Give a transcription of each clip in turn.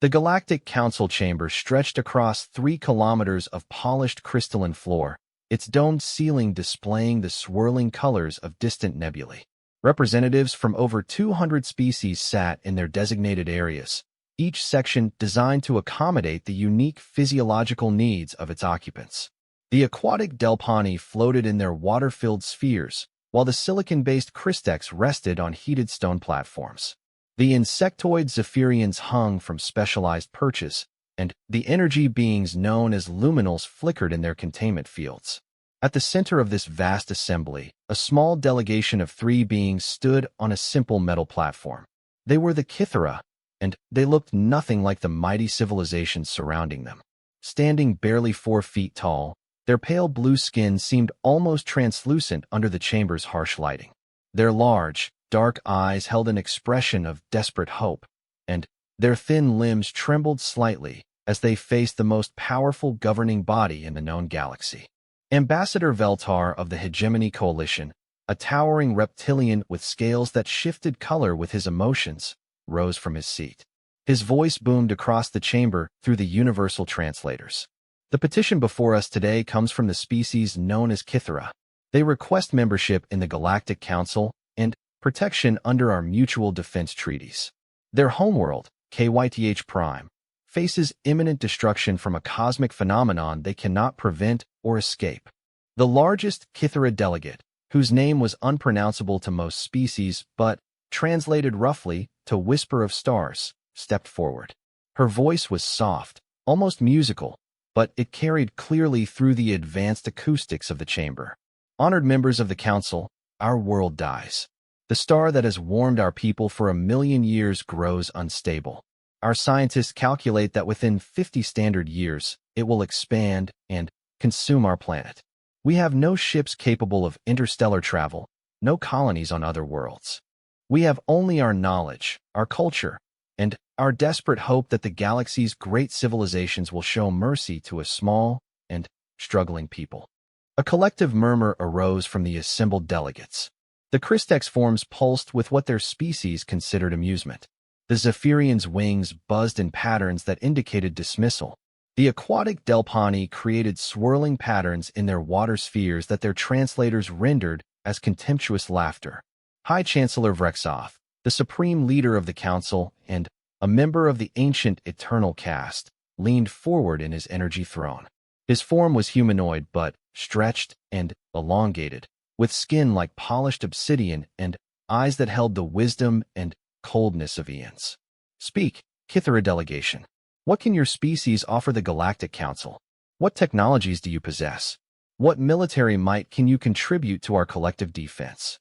The Galactic Council chamber stretched across 3 kilometers of polished crystalline floor, its domed ceiling displaying the swirling colors of distant nebulae. Representatives from over 200 species sat in their designated areas, each section designed to accommodate the unique physiological needs of its occupants. The aquatic Delpani floated in their water-filled spheres, while the silicon-based Kristex rested on heated stone platforms. The insectoid Zephyrians hung from specialized perches, and the energy beings known as luminals flickered in their containment fields. At the center of this vast assembly, a small delegation of 3 beings stood on a simple metal platform. They were the Kythera, and they looked nothing like the mighty civilizations surrounding them. Standing barely 4 feet tall, their pale blue skin seemed almost translucent under the chamber's harsh lighting. Their large, dark eyes held an expression of desperate hope, and their thin limbs trembled slightly as they faced the most powerful governing body in the known galaxy. Ambassador Veltar of the Hegemony Coalition, a towering reptilian with scales that shifted color with his emotions, rose from his seat. His voice boomed across the chamber through the universal translators. The petition before us today comes from the species known as Kythera. They request membership in the Galactic Council and protection under our mutual defense treaties. Their homeworld, KYTH Prime, faces imminent destruction from a cosmic phenomenon they cannot prevent or escape. The largest Kythera delegate, whose name was unpronounceable to most species but translated roughly to Whisper of Stars, stepped forward. Her voice was soft, almost musical, but it carried clearly through the advanced acoustics of the chamber. Honored members of the Council, our world dies. The star that has warmed our people for 1,000,000 years grows unstable. Our scientists calculate that within 50 standard years, it will expand and consume our planet. We have no ships capable of interstellar travel, no colonies on other worlds. We have only our knowledge, our culture, and our desperate hope that the galaxy's great civilizations will show mercy to a small and struggling people. A collective murmur arose from the assembled delegates. The Kristex forms pulsed with what their species considered amusement. The Zephyrians' wings buzzed in patterns that indicated dismissal. The aquatic Delpani created swirling patterns in their water spheres that their translators rendered as contemptuous laughter. High Chancellor Vrexoth, the supreme leader of the Council and a member of the ancient Eternal Caste, leaned forward in his energy throne. His form was humanoid but stretched and elongated, with skin like polished obsidian and eyes that held the wisdom and coldness of eons. Speak, Kythera delegation. What can your species offer the Galactic Council? What technologies do you possess? What military might can you contribute to our collective defense?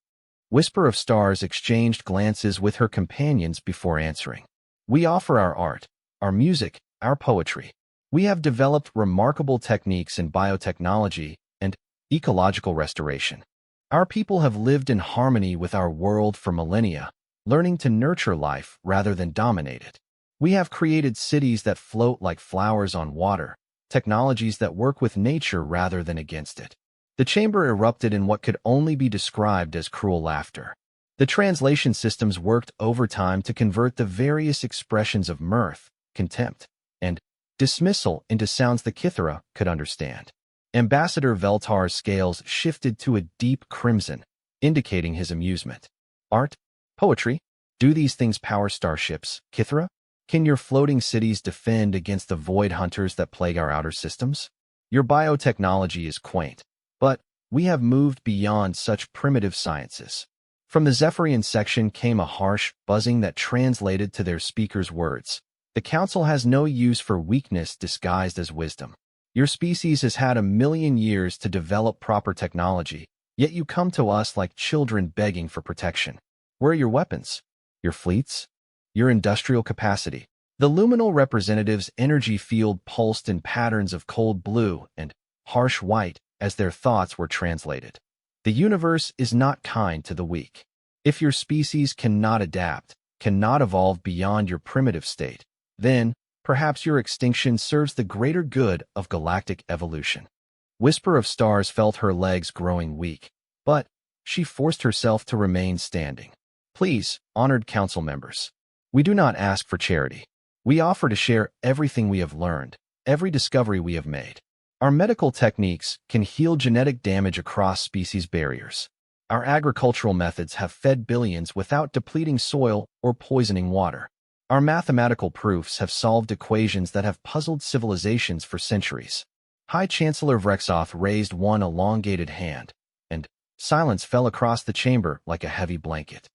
Whisper of Stars exchanged glances with her companions before answering. We offer our art, our music, our poetry. We have developed remarkable techniques in biotechnology and ecological restoration. Our people have lived in harmony with our world for millennia, learning to nurture life rather than dominate it. We have created cities that float like flowers on water, technologies that work with nature rather than against it. The chamber erupted in what could only be described as cruel laughter. The translation systems worked overtime to convert the various expressions of mirth, contempt, and dismissal into sounds the Kythera could understand. Ambassador Veltar's scales shifted to a deep crimson, indicating his amusement. Art? Poetry? Do these things power starships, Kythera? Can your floating cities defend against the void hunters that plague our outer systems? Your biotechnology is quaint, but we have moved beyond such primitive sciences. From the Zephyrian section came a harsh buzzing that translated to their speaker's words. The Council has no use for weakness disguised as wisdom. Your species has had 1,000,000 years to develop proper technology, yet you come to us like children begging for protection. Where are your weapons? Your fleets? Your industrial capacity? The luminal representative's energy field pulsed in patterns of cold blue and harsh white as their thoughts were translated. The universe is not kind to the weak. If your species cannot adapt, cannot evolve beyond your primitive state, then perhaps your extinction serves the greater good of galactic evolution. Whisper of Stars felt her legs growing weak, but she forced herself to remain standing. Please, honored council members. We do not ask for charity. We offer to share everything we have learned, every discovery we have made. Our medical techniques can heal genetic damage across species barriers. Our agricultural methods have fed billions without depleting soil or poisoning water. Our mathematical proofs have solved equations that have puzzled civilizations for centuries. High Chancellor Vrexoth raised one elongated hand, and silence fell across the chamber like a heavy blanket.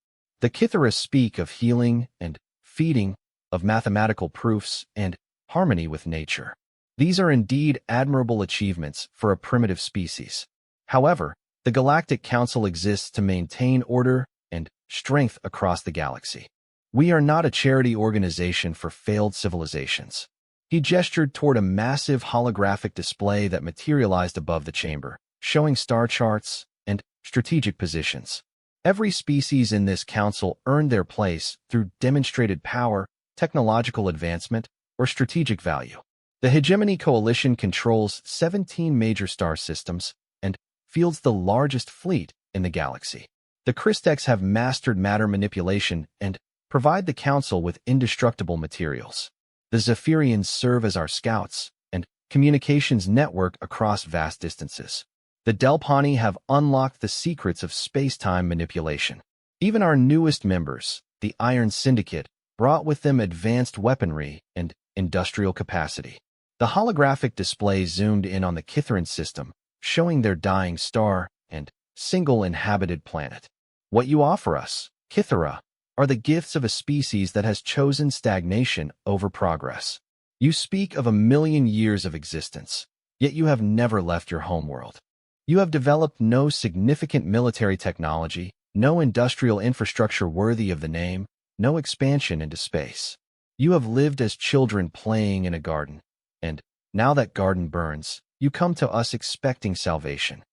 The Kithara speak of healing and feeding, of mathematical proofs and harmony with nature. These are indeed admirable achievements for a primitive species. However, the Galactic Council exists to maintain order and strength across the galaxy. We are not a charity organization for failed civilizations. He gestured toward a massive holographic display that materialized above the chamber, showing star charts and strategic positions. Every species in this council earned their place through demonstrated power, technological advancement, or strategic value. The Hegemony Coalition controls 17 major star systems and fields the largest fleet in the galaxy. The Christex have mastered matter manipulation and provide the Council with indestructible materials. The Zephyrians serve as our scouts and communications network across vast distances. The Delpani have unlocked the secrets of space-time manipulation. Even our newest members, the Iron Syndicate, brought with them advanced weaponry and industrial capacity. The holographic display zoomed in on the Kitharan system, showing their dying star and single inhabited planet. What you offer us, Kithara, are the gifts of a species that has chosen stagnation over progress. You speak of 1,000,000 years of existence, yet you have never left your homeworld. You have developed no significant military technology, no industrial infrastructure worthy of the name, no expansion into space. You have lived as children playing in a garden, and now that garden burns, you come to us expecting salvation.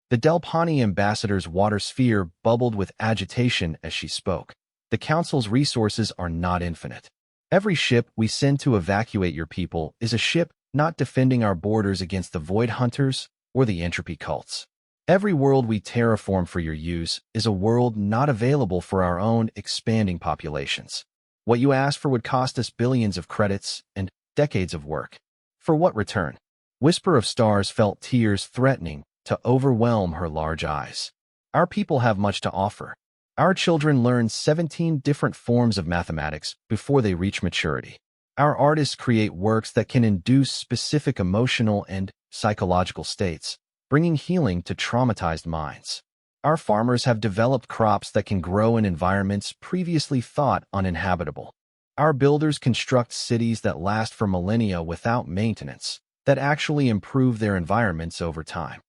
The Delpani ambassador's water sphere bubbled with agitation as she spoke. The Council's resources are not infinite. Every ship we send to evacuate your people is a ship not defending our borders against the Void Hunters or the Entropy cults. Every world we terraform for your use is a world not available for our own expanding populations. What you ask for would cost us billions of credits and decades of work. For what return? Whisper of Stars felt tears threatening to overwhelm her large eyes. Our people have much to offer. Our children learn 17 different forms of mathematics before they reach maturity. Our artists create works that can induce specific emotional and psychological states, bringing healing to traumatized minds. Our farmers have developed crops that can grow in environments previously thought uninhabitable. Our builders construct cities that last for millennia without maintenance, that actually improve their environments over time.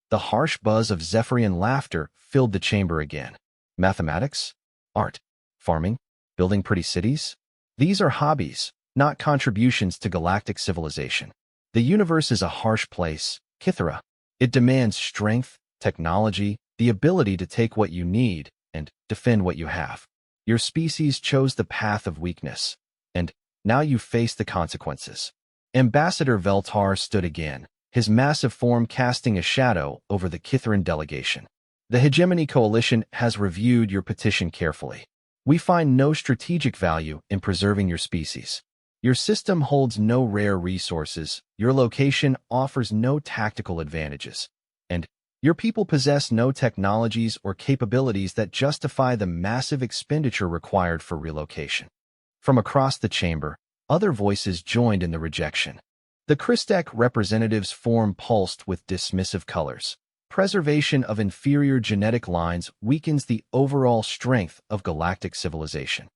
The harsh buzz of Zephyrian laughter filled the chamber again. Mathematics? Art? Farming? Building pretty cities? These are hobbies, not contributions to galactic civilization. The universe is a harsh place, Kithara. It demands strength, technology, the ability to take what you need and defend what you have. Your species chose the path of weakness, and now you face the consequences. Ambassador Veltar stood again, his massive form casting a shadow over the Kitharan delegation. The Hegemony Coalition has reviewed your petition carefully. We find no strategic value in preserving your species. Your system holds no rare resources, your location offers no tactical advantages, and your people possess no technologies or capabilities that justify the massive expenditure required for relocation. From across the chamber, other voices joined in the rejection. The Christek representatives' form pulsed with dismissive colors. Preservation of inferior genetic lines weakens the overall strength of galactic civilization.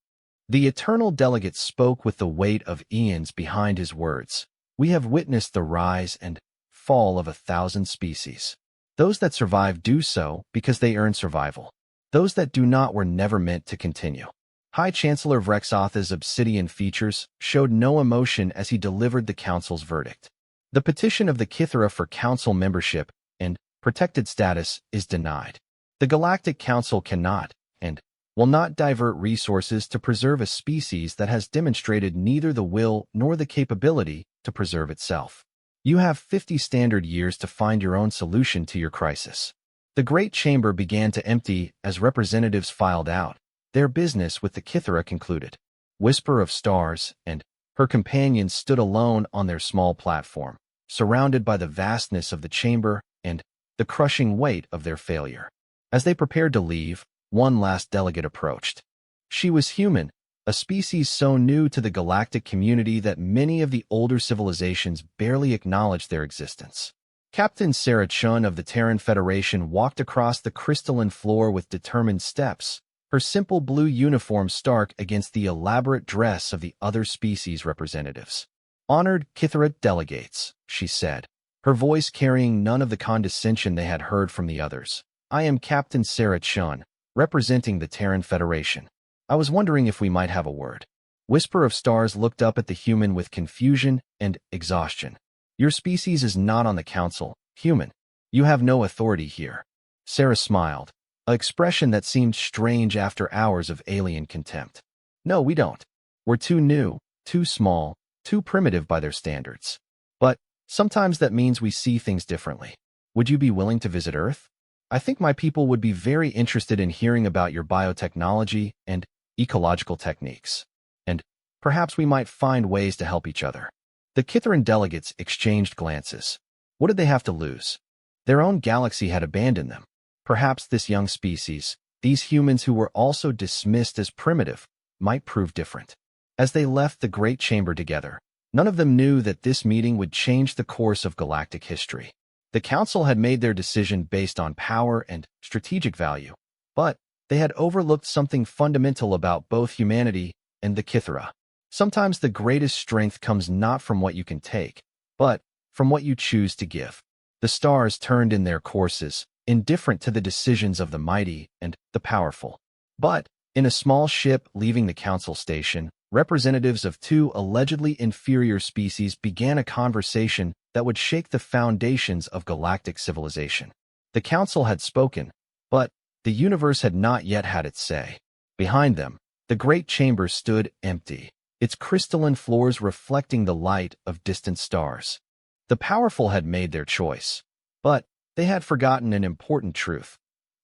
The Eternal Delegate spoke with the weight of eons behind his words. We have witnessed the rise and fall of 1,000 species. Those that survive do so because they earn survival. Those that do not were never meant to continue. High Chancellor Vrexoth's obsidian features showed no emotion as he delivered the Council's verdict. The petition of the Kithara for Council membership and protected status is denied. The Galactic Council cannot and will not divert resources to preserve a species that has demonstrated neither the will nor the capability to preserve itself. You have 50 standard years to find your own solution to your crisis. The Great Chamber began to empty as representatives filed out. Their business with the Kithara concluded. Whisper of Stars and Her companions stood alone on their small platform, surrounded by the vastness of the chamber and the crushing weight of their failure. As they prepared to leave, one last delegate approached. She was human, a species so new to the galactic community that many of the older civilizations barely acknowledged their existence. Captain Sarah Chun of the Terran Federation walked across the crystalline floor with determined steps, her simple blue uniform stark against the elaborate dress of the other species representatives. "Honored Kithara delegates," she said, her voice carrying none of the condescension they had heard from the others. "I am Captain Sarah Chun, representing the Terran Federation. I was wondering if we might have a word." Whisper of Stars looked up at the human with confusion and exhaustion. "Your species is not on the council, human. You have no authority here." Sarah smiled, an expression that seemed strange after hours of alien contempt. "No, we don't. We're too new, too small, too primitive by their standards. But sometimes that means we see things differently. Would you be willing to visit Earth? I think my people would be very interested in hearing about your biotechnology and ecological techniques. And perhaps we might find ways to help each other." The Kitharan delegates exchanged glances. What did they have to lose? Their own galaxy had abandoned them. Perhaps this young species, these humans who were also dismissed as primitive, might prove different. As they left the great chamber together, none of them knew that this meeting would change the course of galactic history. The Council had made their decision based on power and strategic value, but they had overlooked something fundamental about both humanity and the Kithara. Sometimes the greatest strength comes not from what you can take, but from what you choose to give. The stars turned in their courses, indifferent to the decisions of the mighty and the powerful. But in a small ship leaving the Council station, representatives of two allegedly inferior species began a conversation that would shake the foundations of galactic civilization. The Council had spoken, but the universe had not yet had its say. Behind them, the great chamber stood empty, its crystalline floors reflecting the light of distant stars. The powerful had made their choice, but they had forgotten an important truth.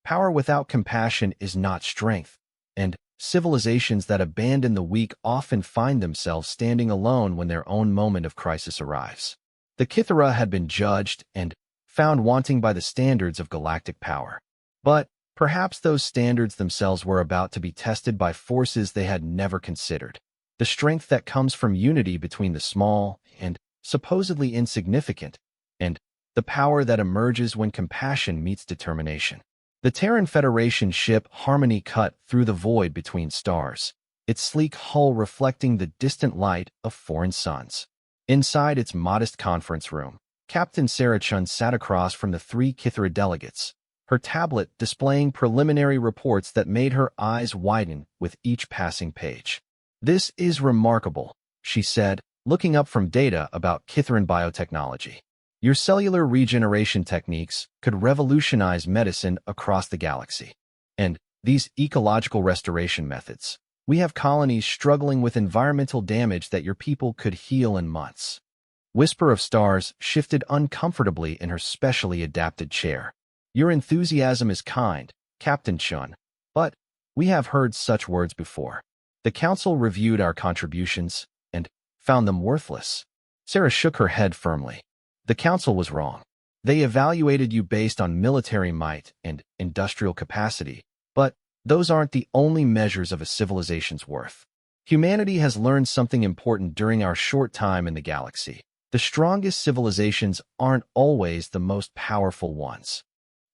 Power without compassion is not strength, and civilizations that abandon the weak often find themselves standing alone when their own moment of crisis arrives. The Kithara had been judged and found wanting by the standards of galactic power. But perhaps those standards themselves were about to be tested by forces they had never considered. The strength that comes from unity between the small and supposedly insignificant, and the power that emerges when compassion meets determination. The Terran Federation ship Harmony cut through the void between stars, its sleek hull reflecting the distant light of foreign suns. Inside its modest conference room, Captain Sarah Chun sat across from the three Kithara delegates, her tablet displaying preliminary reports that made her eyes widen with each passing page. "This is remarkable," she said, looking up from data about Kitharan biotechnology. "Your cellular regeneration techniques could revolutionize medicine across the galaxy. And these ecological restoration methods, we have colonies struggling with environmental damage that your people could heal in months." Whisper of Stars shifted uncomfortably in her specially adapted chair. "Your enthusiasm is kind, Captain Chun, but we have heard such words before. The Council reviewed our contributions and found them worthless." Sarah shook her head firmly. "The Council was wrong. They evaluated you based on military might and industrial capacity, but those aren't the only measures of a civilization's worth. Humanity has learned something important during our short time in the galaxy. The strongest civilizations aren't always the most powerful ones."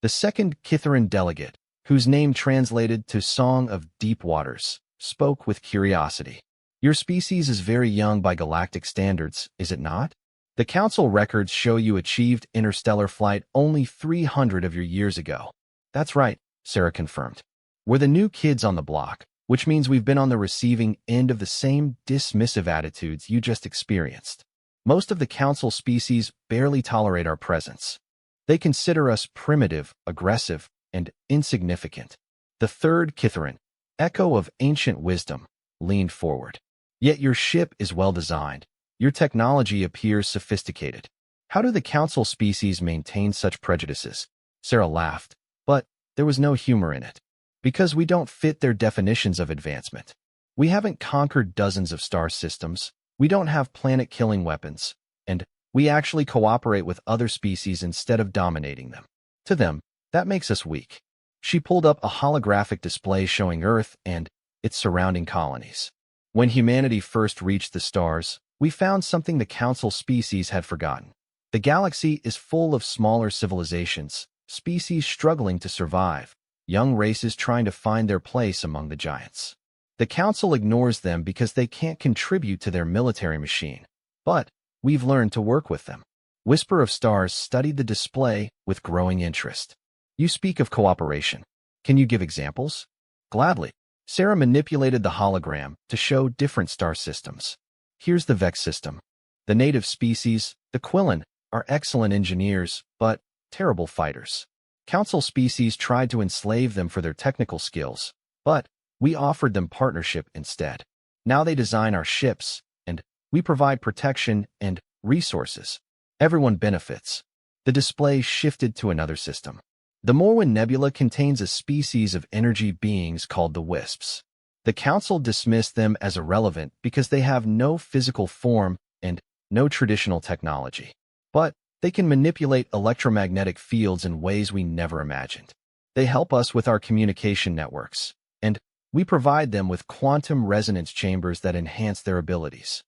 The second Kitharan delegate, whose name translated to Song of Deep Waters, spoke with curiosity. "Your species is very young by galactic standards, is it not? The Council records show you achieved interstellar flight only 300 of your years ago." "That's right," Sarah confirmed. "We're the new kids on the block, which means we've been on the receiving end of the same dismissive attitudes you just experienced. Most of the Council species barely tolerate our presence. They consider us primitive, aggressive, and insignificant." The third Kitharan, echo of ancient wisdom, leaned forward. "Yet your ship is well designed. Your technology appears sophisticated. How do the Council species maintain such prejudices?" Sarah laughed, but there was no humor in it. "Because we don't fit their definitions of advancement. We haven't conquered dozens of star systems, We don't have planet-killing weapons, and we actually cooperate with other species instead of dominating them. To them, that makes us weak. She pulled up a holographic display showing Earth and its surrounding colonies. When humanity first reached the stars, we found something the Council species had forgotten. The galaxy is full of smaller civilizations, species struggling to survive, young races trying to find their place among the giants. The Council ignores them because they can't contribute to their military machine. But we've learned to work with them. Whisper of Stars studied the display with growing interest. You speak of cooperation. Can you give examples? Gladly. Sarah manipulated the hologram to show different star systems. Here's the Vex system. The native species, the Quillen, are excellent engineers, but terrible fighters. Council species tried to enslave them for their technical skills, but we offered them partnership instead. Now they design our ships, and we provide protection and resources. Everyone benefits. The display shifted to another system. The Morwen Nebula contains a species of energy beings called the Wisps. The Council dismissed them as irrelevant because they have no physical form and no traditional technology. But they can manipulate electromagnetic fields in ways we never imagined. They help us with our communication networks, and we provide them with quantum resonance chambers that enhance their abilities.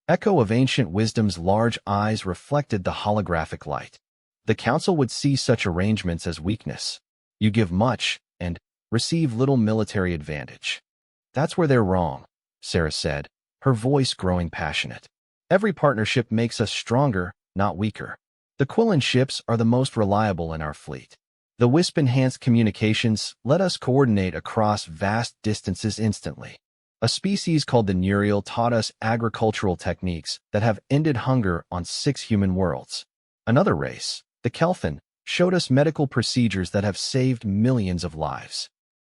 Echo of Ancient Wisdom's large eyes reflected the holographic light. The Council would see such arrangements as weakness. You give much and receive little military advantage. That's where they're wrong, Sarah said, her voice growing passionate. Every partnership makes us stronger, not weaker. The Quillen ships are the most reliable in our fleet. The Wisp-enhanced communications let us coordinate across vast distances instantly. A species called the Nuriel taught us agricultural techniques that have ended hunger on 6 human worlds. Another race, the Kelphin, showed us medical procedures that have saved millions of lives.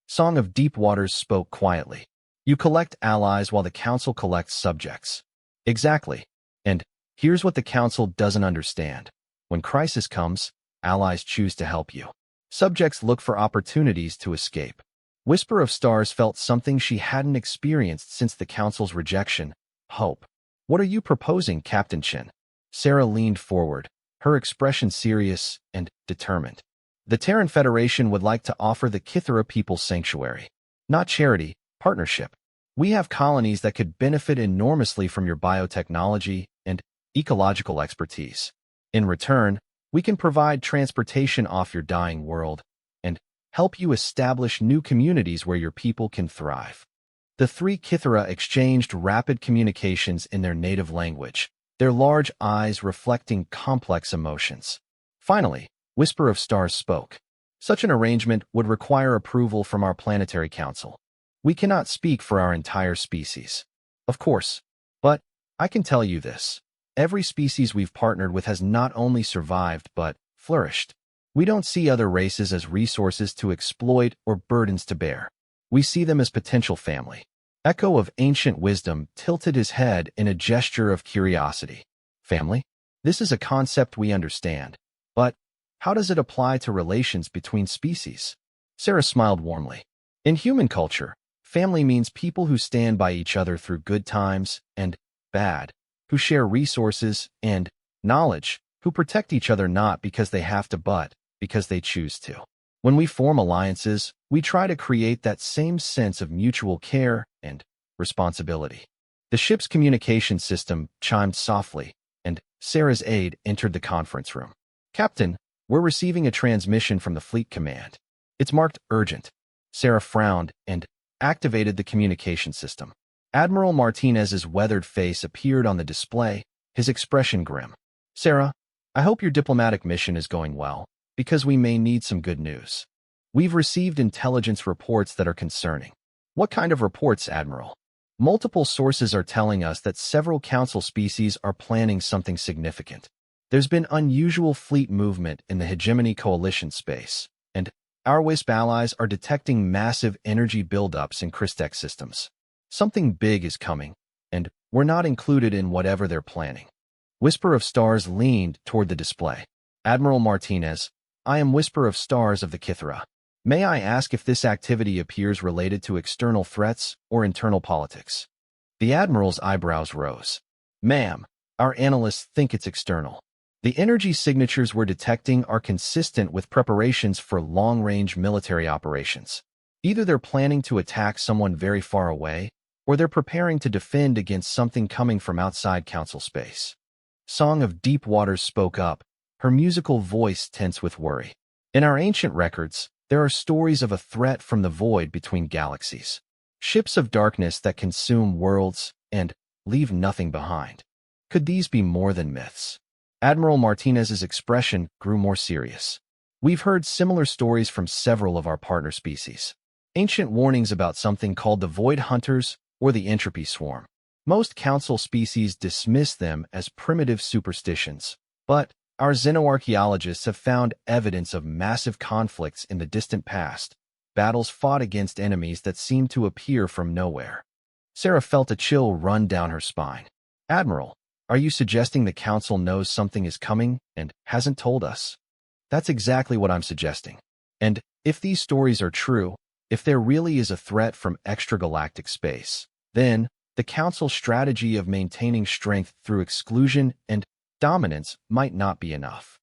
Song of Deep Waters spoke quietly. You collect allies while the Council collects subjects. Exactly. And here's what the Council doesn't understand. When crisis comes, allies choose to help you. Subjects look for opportunities to escape. Whisper of Stars felt something she hadn't experienced since the Council's rejection: hope. What are you proposing, Captain Chin? Sarah leaned forward, her expression serious and determined. The Terran Federation would like to offer the Kithara people sanctuary. Not charity, partnership. We have colonies that could benefit enormously from your biotechnology and ecological expertise. In return, we can provide transportation off your dying world and help you establish new communities where your people can thrive. The 3 Kithara exchanged rapid communications in their native language, their large eyes reflecting complex emotions. Finally, Whisper of Stars spoke. Such an arrangement would require approval from our planetary council. We cannot speak for our entire species. Of course, but I can tell you this. Every species we've partnered with has not only survived but flourished. We don't see other races as resources to exploit or burdens to bear. We see them as potential family. Echo of Ancient Wisdom tilted his head in a gesture of curiosity. Family? This is a concept we understand. But how does it apply to relations between species? Sarah smiled warmly. In human culture, family means people who stand by each other through good times and bad, who share resources and knowledge, who protect each other not because they have to but because they choose to. When we form alliances, we try to create that same sense of mutual care and responsibility. The ship's communication system chimed softly, and Sarah's aide entered the conference room. Captain, we're receiving a transmission from the Fleet Command. It's marked urgent. Sarah frowned and activated the communication system. Admiral Martinez's weathered face appeared on the display, his expression grim. Sarah, I hope your diplomatic mission is going well, because we may need some good news. We've received intelligence reports that are concerning. What kind of reports, Admiral? Multiple sources are telling us that several Council species are planning something significant. There's been unusual fleet movement in the Hegemony Coalition space, and our WISP allies are detecting massive energy buildups in Christech systems. Something big is coming, and we're not included in whatever they're planning. Whisper of Stars leaned toward the display. Admiral Martinez, I am Whisper of Stars of the Kithara. May I ask if this activity appears related to external threats or internal politics? The Admiral's eyebrows rose. Ma'am, our analysts think it's external. The energy signatures we're detecting are consistent with preparations for long-range military operations. Either they're planning to attack someone very far away, or they're preparing to defend against something coming from outside Council space. Song of Deep Waters spoke up, her musical voice tense with worry. In our ancient records, there are stories of a threat from the void between galaxies. Ships of darkness that consume worlds and leave nothing behind. Could these be more than myths? Admiral Martinez's expression grew more serious. We've heard similar stories from several of our partner species. Ancient warnings about something called the Void Hunters or the Entropy Swarm. Most Council species dismiss them as primitive superstitions, but our xenoarchaeologists have found evidence of massive conflicts in the distant past, battles fought against enemies that seemed to appear from nowhere. Sarah felt a chill run down her spine. Admiral, are you suggesting the Council knows something is coming and hasn't told us? That's exactly what I'm suggesting. And if these stories are true, if there really is a threat from extragalactic space, then the Council's strategy of maintaining strength through exclusion and dominance might not be enough.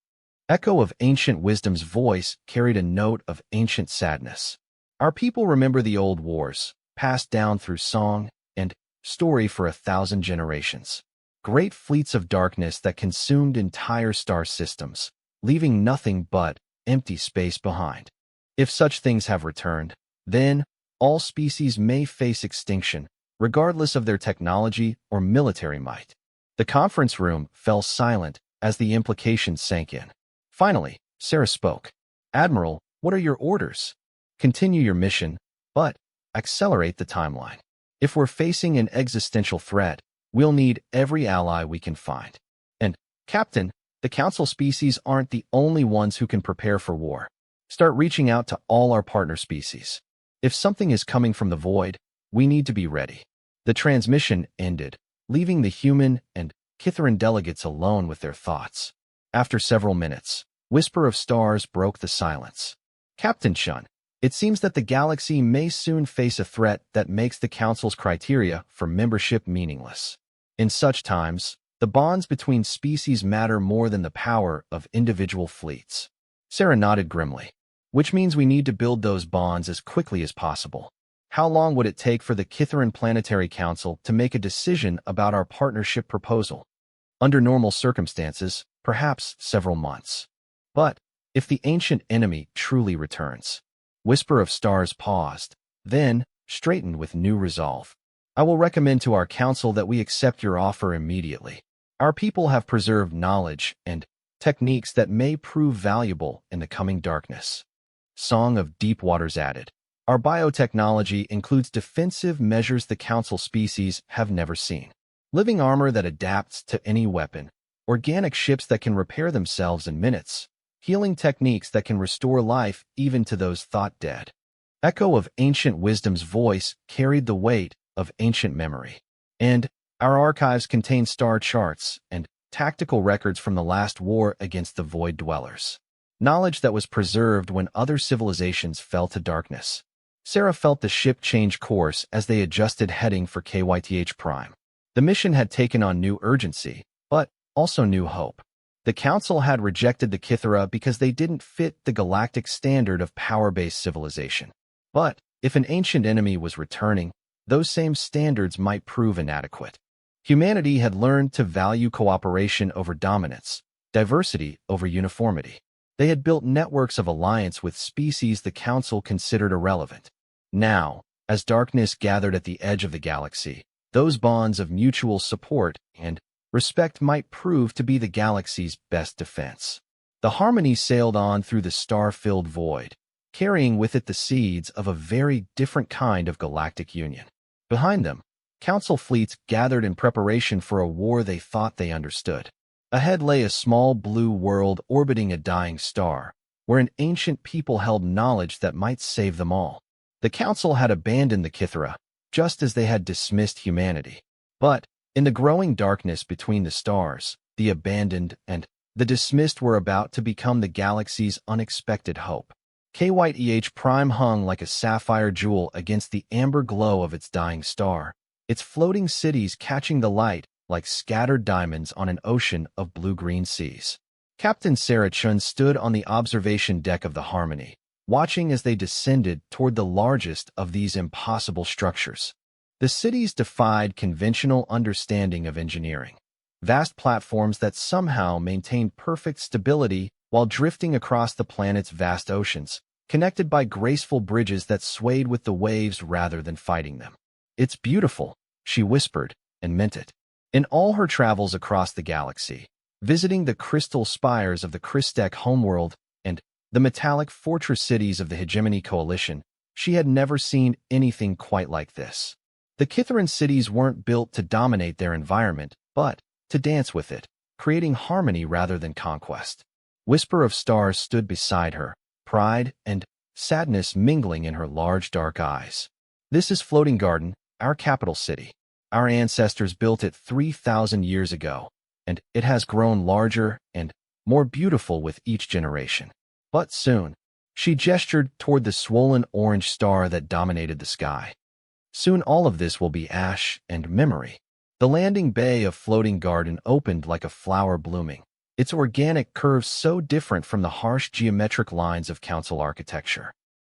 Echo of ancient wisdom's voice carried a note of ancient sadness. Our people remember the old wars, passed down through song and story for 1,000 generations. Great fleets of darkness that consumed entire star systems, leaving nothing but empty space behind. If such things have returned, then all species may face extinction, regardless of their technology or military might. The conference room fell silent as the implications sank in. Finally, Sarah spoke. Admiral, what are your orders? Continue your mission, but accelerate the timeline. If we're facing an existential threat, we'll need every ally we can find. And, Captain, the Council species aren't the only ones who can prepare for war. Start reaching out to all our partner species. If something is coming from the void, we need to be ready. The transmission ended, leaving the human and Kitharan delegates alone with their thoughts. After several minutes, Whisper of Stars broke the silence. Captain Chun, it seems that the galaxy may soon face a threat that makes the Council's criteria for membership meaningless. In such times, the bonds between species matter more than the power of individual fleets. Sarah nodded grimly. Which means we need to build those bonds as quickly as possible. How long would it take for the Kitharan Planetary Council to make a decision about our partnership proposal? Under normal circumstances, perhaps several months. But if the ancient enemy truly returns, Whisper of Stars paused, then straightened with new resolve. I will recommend to our council that we accept your offer immediately. Our people have preserved knowledge and techniques that may prove valuable in the coming darkness. Song of Deep Waters added. Our biotechnology includes defensive measures the Council species have never seen. Living armor that adapts to any weapon, organic ships that can repair themselves in minutes, healing techniques that can restore life even to those thought dead. Echo of ancient wisdom's voice carried the weight of ancient memory. And our archives contain star charts and tactical records from the last war against the Void Dwellers. Knowledge that was preserved when other civilizations fell to darkness. Sarah felt the ship change course as they adjusted heading for KYTH Prime. The mission had taken on new urgency, but also new hope. The Council had rejected the Kithara because they didn't fit the galactic standard of power-based civilization. But if an ancient enemy was returning, those same standards might prove inadequate. Humanity had learned to value cooperation over dominance, diversity over uniformity. They had built networks of alliance with species the Council considered irrelevant. Now, as darkness gathered at the edge of the galaxy, those bonds of mutual support and respect might prove to be the galaxy's best defense. The harmony sailed on through the star-filled void, carrying with it the seeds of a very different kind of galactic union. Behind them, Council fleets gathered in preparation for a war they thought they understood. Ahead lay a small blue world orbiting a dying star, where an ancient people held knowledge that might save them all. The Council had abandoned the Kithara, just as they had dismissed humanity. But, in the growing darkness between the stars, the abandoned and the dismissed were about to become the galaxy's unexpected hope. KYTH Prime hung like a sapphire jewel against the amber glow of its dying star, its floating cities catching the light like scattered diamonds on an ocean of blue-green seas. Captain Sarah Chun stood on the observation deck of the Harmony, watching as they descended toward the largest of these impossible structures. The cities defied conventional understanding of engineering. Vast platforms that somehow maintained perfect stability while drifting across the planet's vast oceans, connected by graceful bridges that swayed with the waves rather than fighting them. "It's beautiful," she whispered, and meant it. In all her travels across the galaxy, visiting the crystal spires of the Christek homeworld and the metallic fortress cities of the Hegemony Coalition, she had never seen anything quite like this. The Kitharan cities weren't built to dominate their environment, but to dance with it, creating harmony rather than conquest. Whisper of Stars stood beside her, pride and sadness mingling in her large dark eyes. "This is Floating Garden, our capital city. Our ancestors built it 3,000 years ago, and it has grown larger and more beautiful with each generation. But soon," she gestured toward the swollen orange star that dominated the sky. "Soon all of this will be ash and memory." The landing bay of Floating Garden opened like a flower blooming, its organic curves so different from the harsh geometric lines of council architecture.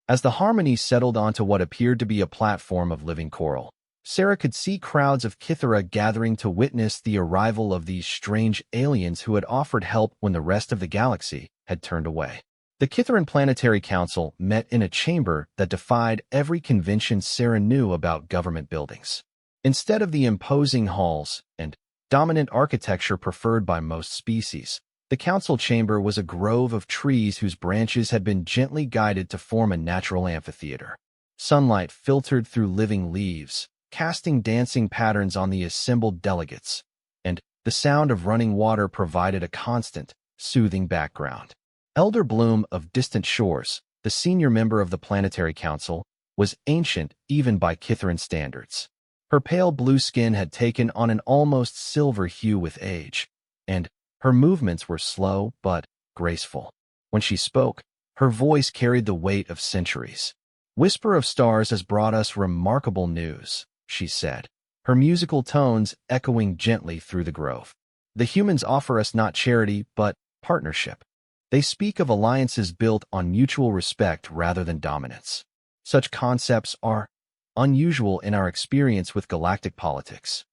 As the Harmony settled onto what appeared to be a platform of living coral, Sarah could see crowds of Kithara gathering to witness the arrival of these strange aliens who had offered help when the rest of the galaxy had turned away. The Kitharan Planetary Council met in a chamber that defied every convention Sarah knew about government buildings. Instead of the imposing halls and dominant architecture preferred by most species, the council chamber was a grove of trees whose branches had been gently guided to form a natural amphitheater. Sunlight filtered through living leaves, casting dancing patterns on the assembled delegates, and the sound of running water provided a constant, soothing background. Elder Bloom of Distant Shores, the senior member of the Planetary Council, was ancient even by Kitharan standards. Her pale blue skin had taken on an almost silver hue with age, and her movements were slow but graceful. When she spoke, her voice carried the weight of centuries. "Whisper of Stars has brought us remarkable news," she said, her musical tones echoing gently through the grove. "The humans offer us not charity but partnership. They speak of alliances built on mutual respect rather than dominance. Such concepts are unusual in our experience with galactic politics."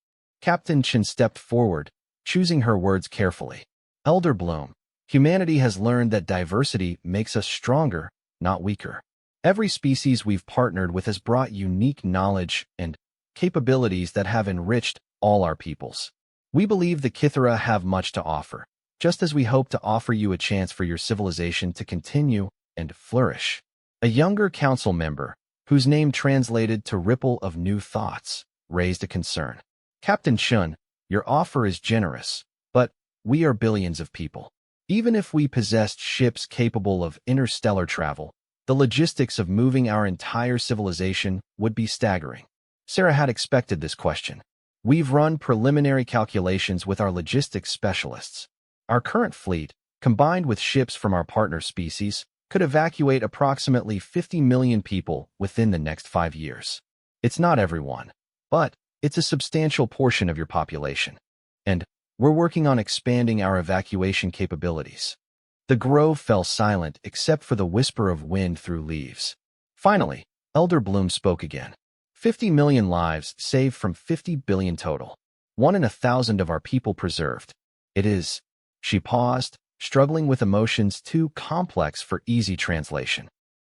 Captain Chen stepped forward, choosing her words carefully. "Elder Bloom, humanity has learned that diversity makes us stronger, not weaker. Every species we've partnered with has brought unique knowledge and capabilities that have enriched all our peoples. We believe the Kithara have much to offer, just as we hope to offer you a chance for your civilization to continue and flourish." A younger council member, whose name translated to Ripple of New Thoughts, raised a concern. "Captain Chun, your offer is generous, but we are billions of people. Even if we possessed ships capable of interstellar travel, the logistics of moving our entire civilization would be staggering." Sarah had expected this question. "We've run preliminary calculations with our logistics specialists. Our current fleet, combined with ships from our partner species, could evacuate approximately 50 million people within the next 5 years. It's not everyone, but it's a substantial portion of your population. And we're working on expanding our evacuation capabilities." The grove fell silent except for the whisper of wind through leaves. Finally, Elder Bloom spoke again. 50 million lives saved from 50 billion total. 1 in 1,000 of our people preserved. It is..." She paused, struggling with emotions too complex for easy translation.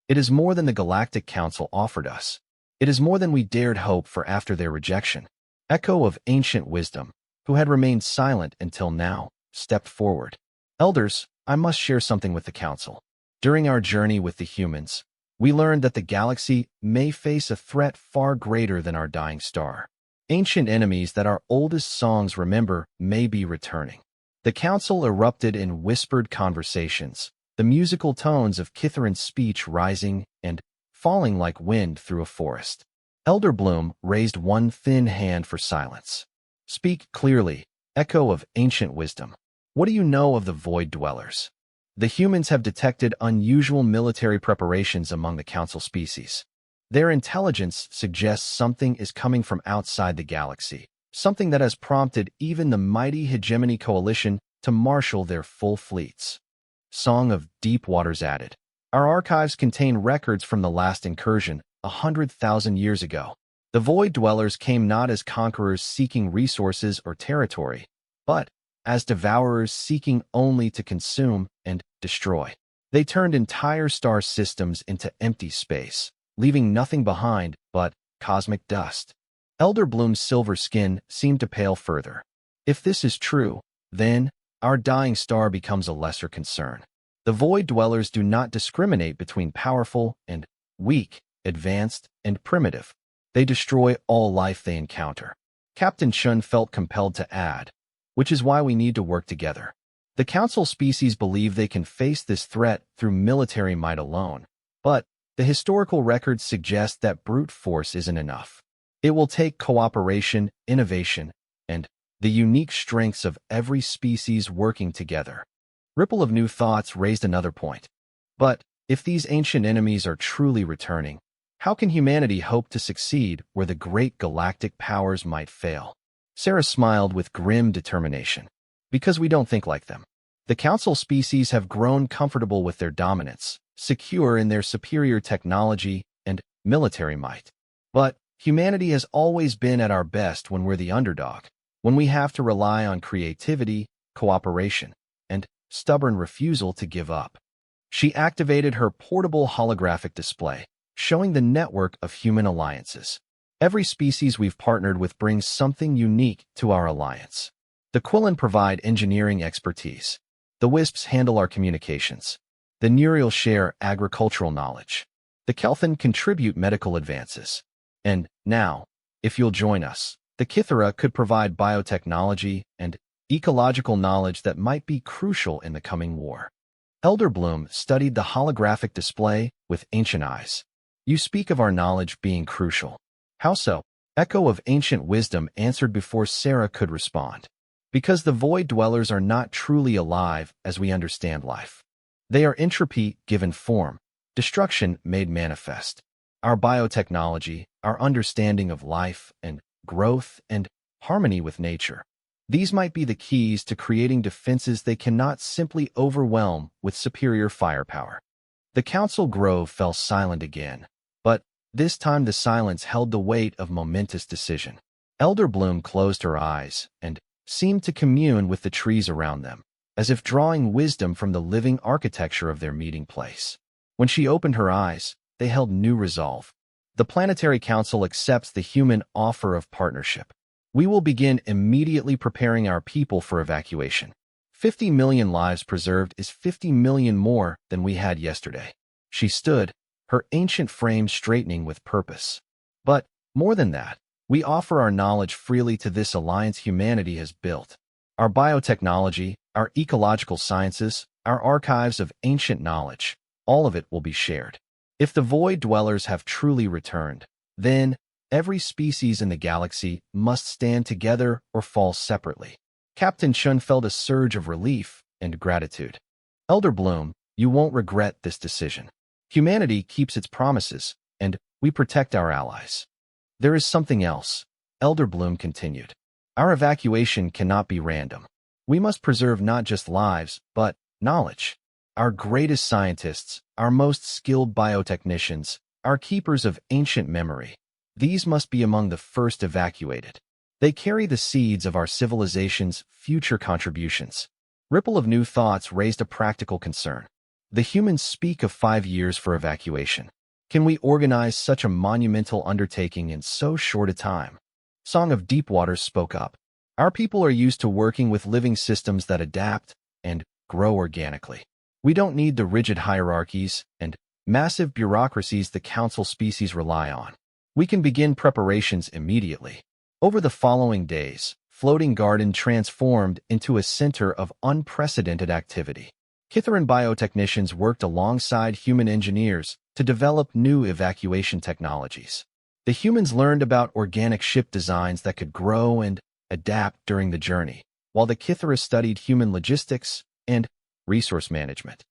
"It is more than the Galactic Council offered us. It is more than we dared hope for after their rejection." Echo of ancient wisdom, who had remained silent until now, stepped forward. "Elders, I must share something with the Council. During our journey with the humans, we learned that the galaxy may face a threat far greater than our dying star. Ancient enemies that our oldest songs remember may be returning." The council erupted in whispered conversations, the musical tones of Kitharan's speech rising and falling like wind through a forest. Elder Bloom raised one thin hand for silence. "Speak clearly, echo of ancient wisdom. What do you know of the Void Dwellers?" "The humans have detected unusual military preparations among the council species. Their intelligence suggests something is coming from outside the galaxy, something that has prompted even the mighty Hegemony Coalition to marshal their full fleets. Song of Deep Waters added. Our archives contain records from the last incursion, 100,000 years ago. The Void Dwellers came not as conquerors seeking resources or territory, but as devourers seeking only to consume and destroy. They turned entire star systems into empty space, leaving nothing behind but cosmic dust. Elder Bloom's silver skin seemed to pale further. If this is true, then our dying star becomes a lesser concern. The Void Dwellers do not discriminate between powerful and weak, advanced and primitive. They destroy all life they encounter. Captain Chun felt compelled to add, which is why we need to work together. The Council species believe they can face this threat through military might alone, but the historical records suggest that brute force isn't enough. It will take cooperation, innovation, and the unique strengths of every species working together. Ripple of New Thoughts raised another point. But if these ancient enemies are truly returning, how can humanity hope to succeed where the great galactic powers might fail? Sarah smiled with grim determination. Because we don't think like them. The Council species have grown comfortable with their dominance, secure in their superior technology and military might. But humanity has always been at our best when we're the underdog, when we have to rely on creativity, cooperation, and stubborn refusal to give up. She activated her portable holographic display, showing the network of human alliances. Every species we've partnered with brings something unique to our alliance. The Quillen provide engineering expertise. The Wisps handle our communications. The Neurial share agricultural knowledge. The Kelthan contribute medical advances. And now, if you'll join us, the Kithera could provide biotechnology and ecological knowledge that might be crucial in the coming war. Elder Bloom studied the holographic display with ancient eyes. You speak of our knowledge being crucial. How so? Echo of ancient wisdom answered before Sarah could respond. Because the Void Dwellers are not truly alive as we understand life. They are entropy given form, destruction made manifest. Our biotechnology, our understanding of life and growth and harmony with nature. These might be the keys to creating defenses they cannot simply overwhelm with superior firepower. The Council Grove fell silent again, but this time the silence held the weight of momentous decision. Elder Bloom closed her eyes and seemed to commune with the trees around them, as if drawing wisdom from the living architecture of their meeting place. When she opened her eyes, they held new resolve. The Planetary Council accepts the human offer of partnership. We will begin immediately preparing our people for evacuation. 50 million lives preserved is 50 million more than we had yesterday. She stood, her ancient frame straightening with purpose. But, more than that, we offer our knowledge freely to this alliance humanity has built. Our biotechnology, our ecological sciences, our archives of ancient knowledge, all of it will be shared. If the Void Dwellers have truly returned, then every species in the galaxy must stand together or fall separately. Captain Chun felt a surge of relief and gratitude. Elder Bloom, you won't regret this decision. Humanity keeps its promises, and we protect our allies. There is something else, Elder Bloom continued. Our evacuation cannot be random. We must preserve not just lives, but knowledge. Our greatest scientists, our most skilled biotechnicians, our keepers of ancient memory. These must be among the first evacuated. They carry the seeds of our civilization's future contributions. Ripple of New Thoughts raised a practical concern. The humans speak of 5 years for evacuation. Can we organize such a monumental undertaking in so short a time? Song of Deep Waters spoke up. Our people are used to working with living systems that adapt and grow organically. We don't need the rigid hierarchies and massive bureaucracies the Council species rely on. We can begin preparations immediately. Over the following days, Floating Garden transformed into a center of unprecedented activity. Kitheran biotechnicians worked alongside human engineers to develop new evacuation technologies. The humans learned about organic ship designs that could grow and adapt during the journey, while the Kithera studied human logistics and resource management.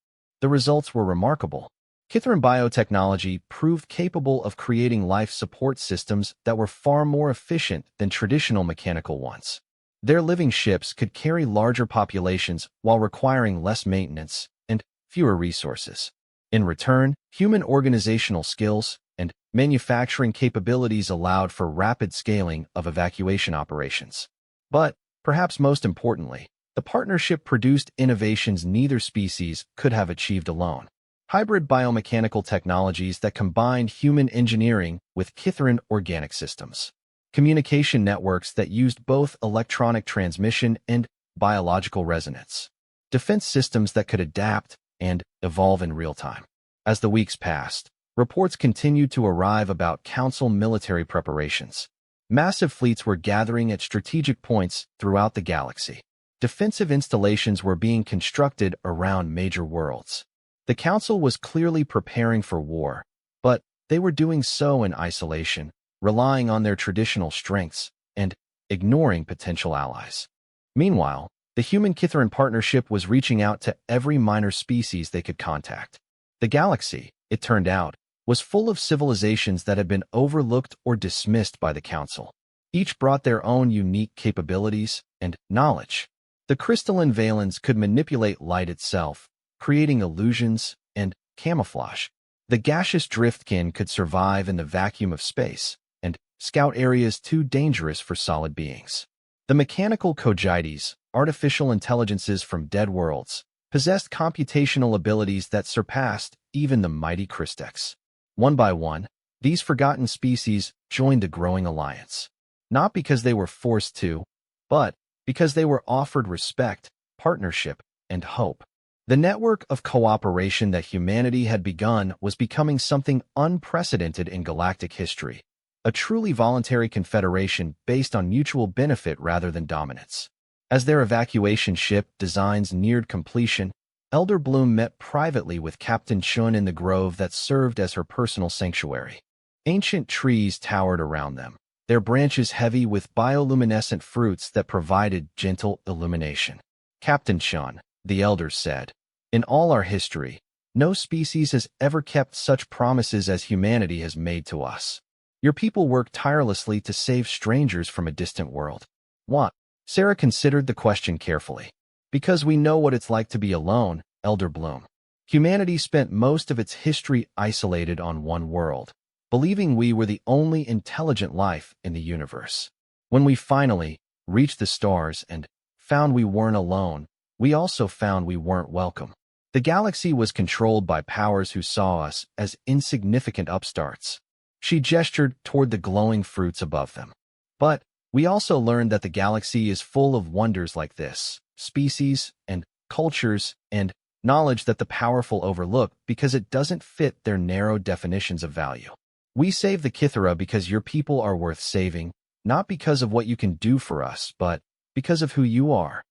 The results were remarkable. Kithran biotechnology proved capable of creating life support systems that were far more efficient than traditional mechanical ones. Their living ships could carry larger populations while requiring less maintenance and fewer resources. In return, human organizational skills and manufacturing capabilities allowed for rapid scaling of evacuation operations. But, perhaps most importantly, the partnership produced innovations neither species could have achieved alone. Hybrid biomechanical technologies that combined human engineering with Kithran organic systems. Communication networks that used both electronic transmission and biological resonance. Defense systems that could adapt and evolve in real time. As the weeks passed, reports continued to arrive about Council military preparations. Massive fleets were gathering at strategic points throughout the galaxy. Defensive installations were being constructed around major worlds. The Council was clearly preparing for war, but they were doing so in isolation, relying on their traditional strengths and ignoring potential allies. Meanwhile, the human-Kithran partnership was reaching out to every minor species they could contact. The galaxy, it turned out, was full of civilizations that had been overlooked or dismissed by the Council. Each brought their own unique capabilities and knowledge. The crystalline Valens could manipulate light itself, creating illusions and camouflage. The gaseous driftkin could survive in the vacuum of space and scout areas too dangerous for solid beings. The mechanical Kogites, artificial intelligences from dead worlds, possessed computational abilities that surpassed even the mighty Christex. One by one, these forgotten species joined the growing alliance. Not because they were forced to, but because they were offered respect, partnership, and hope. The network of cooperation that humanity had begun was becoming something unprecedented in galactic history, a truly voluntary confederation based on mutual benefit rather than dominance. As their evacuation ship designs neared completion, Elder Bloom met privately with Captain Chun in the grove that served as her personal sanctuary. Ancient trees towered around them, their branches heavy with bioluminescent fruits that provided gentle illumination. Captain Chun, the elders said, in all our history, no species has ever kept such promises as humanity has made to us. Your people work tirelessly to save strangers from a distant world. What? Sarah considered the question carefully. Because we know what it's like to be alone, Elder Bloom. Humanity spent most of its history isolated on one world, believing we were the only intelligent life in the universe. When we finally reached the stars and found we weren't alone, we also found we weren't welcome. The galaxy was controlled by powers who saw us as insignificant upstarts. She gestured toward the glowing fruits above them. But we also learned that the galaxy is full of wonders like this, species and cultures and knowledge that the powerful overlook because it doesn't fit their narrow definitions of value. We save the Kithara because your people are worth saving, not because of what you can do for us, but because of who you are.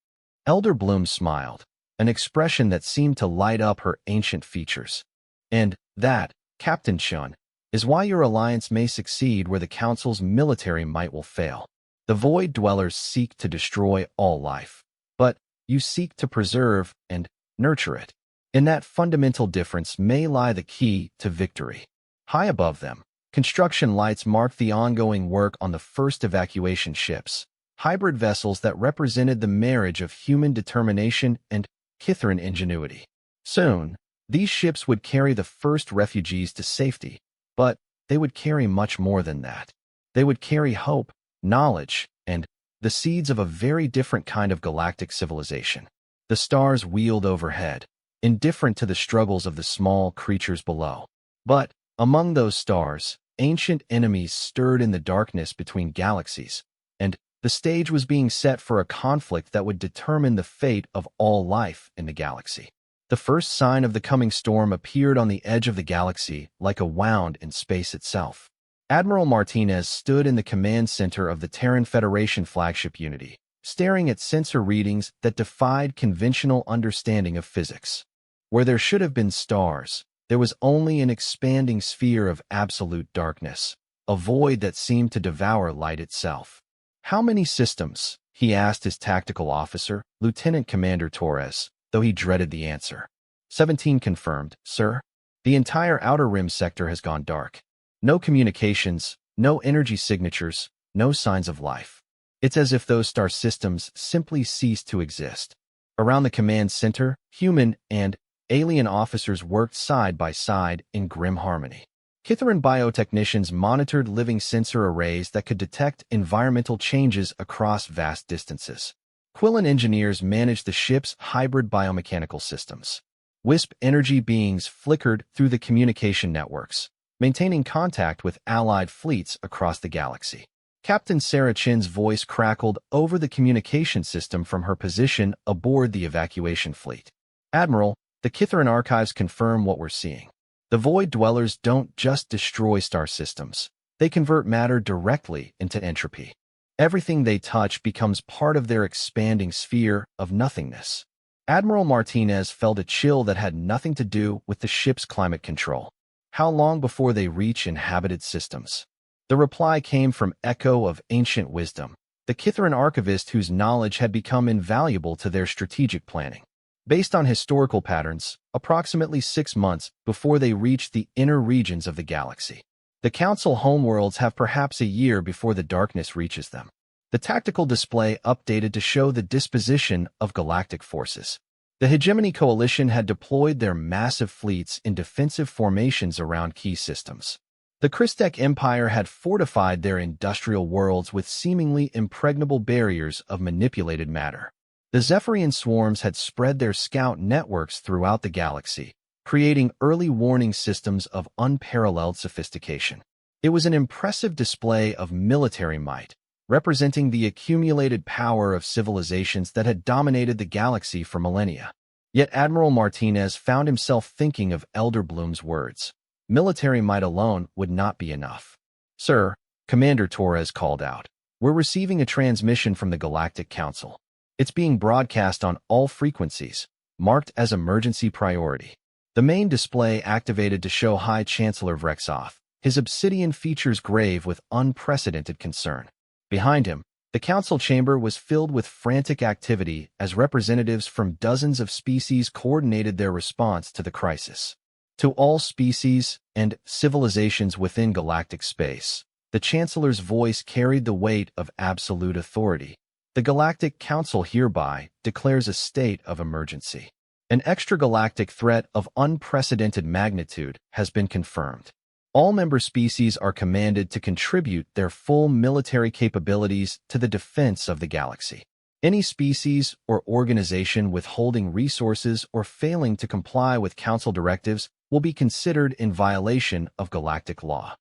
Elder Bloom smiled, an expression that seemed to light up her ancient features. And that, Captain Chun, is why your alliance may succeed where the Council's military might will fail. The Void Dwellers seek to destroy all life, but you seek to preserve and nurture it. In that fundamental difference may lie the key to victory. High above them, construction lights marked the ongoing work on the first evacuation ships, hybrid vessels that represented the marriage of human determination and Kithran ingenuity. Soon, these ships would carry the first refugees to safety, but they would carry much more than that. They would carry hope, knowledge, and the seeds of a very different kind of galactic civilization. The stars wheeled overhead, indifferent to the struggles of the small creatures below. But among those stars, ancient enemies stirred in the darkness between galaxies, and the stage was being set for a conflict that would determine the fate of all life in the galaxy. The first sign of the coming storm appeared on the edge of the galaxy like a wound in space itself. Admiral Martinez stood in the command center of the Terran Federation flagship Unity, staring at sensor readings that defied conventional understanding of physics. Where there should have been stars, there was only an expanding sphere of absolute darkness, a void that seemed to devour light itself. How many systems? He asked his tactical officer, Lieutenant Commander Torres, though he dreaded the answer. 17 confirmed, sir. The entire outer rim sector has gone dark. No communications, no energy signatures, no signs of life. It's as if those star systems simply ceased to exist. Around the command center, human and alien officers worked side by side in grim harmony. Kitharan biotechnicians monitored living sensor arrays that could detect environmental changes across vast distances. Quillen engineers managed the ship's hybrid biomechanical systems. Wisp energy beings flickered through the communication networks, maintaining contact with allied fleets across the galaxy. Captain Sarah Chin's voice crackled over the communication system from her position aboard the evacuation fleet. "Admiral, the Kitharan archives confirm what we're seeing. The Void Dwellers don't just destroy star systems. They convert matter directly into entropy. Everything they touch becomes part of their expanding sphere of nothingness." Admiral Martinez felt a chill that had nothing to do with the ship's climate control. How long before they reach inhabited systems? The reply came from Echo of Ancient Wisdom, the Kitharan archivist whose knowledge had become invaluable to their strategic planning. Based on historical patterns, approximately 6 months before they reach the inner regions of the galaxy. The Council homeworlds have perhaps a year before the darkness reaches them. The tactical display updated to show the disposition of galactic forces. The Hegemony Coalition had deployed their massive fleets in defensive formations around key systems. The Christek Empire had fortified their industrial worlds with seemingly impregnable barriers of manipulated matter. The Zephyrian swarms had spread their scout networks throughout the galaxy, creating early warning systems of unparalleled sophistication. It was an impressive display of military might, representing the accumulated power of civilizations that had dominated the galaxy for millennia. Yet Admiral Martinez found himself thinking of Elder Bloom's words. Military might alone would not be enough. "Sir," Commander Torres called out, "we're receiving a transmission from the Galactic Council. It's being broadcast on all frequencies, marked as emergency priority." The main display activated to show High Chancellor Vrexov, his obsidian features grave with unprecedented concern. Behind him, the council chamber was filled with frantic activity as representatives from dozens of species coordinated their response to the crisis. To all species and civilizations within galactic space, the Chancellor's voice carried the weight of absolute authority. The Galactic Council hereby declares a state of emergency. An extragalactic threat of unprecedented magnitude has been confirmed. All member species are commanded to contribute their full military capabilities to the defense of the galaxy. Any species or organization withholding resources or failing to comply with Council directives will be considered in violation of galactic law.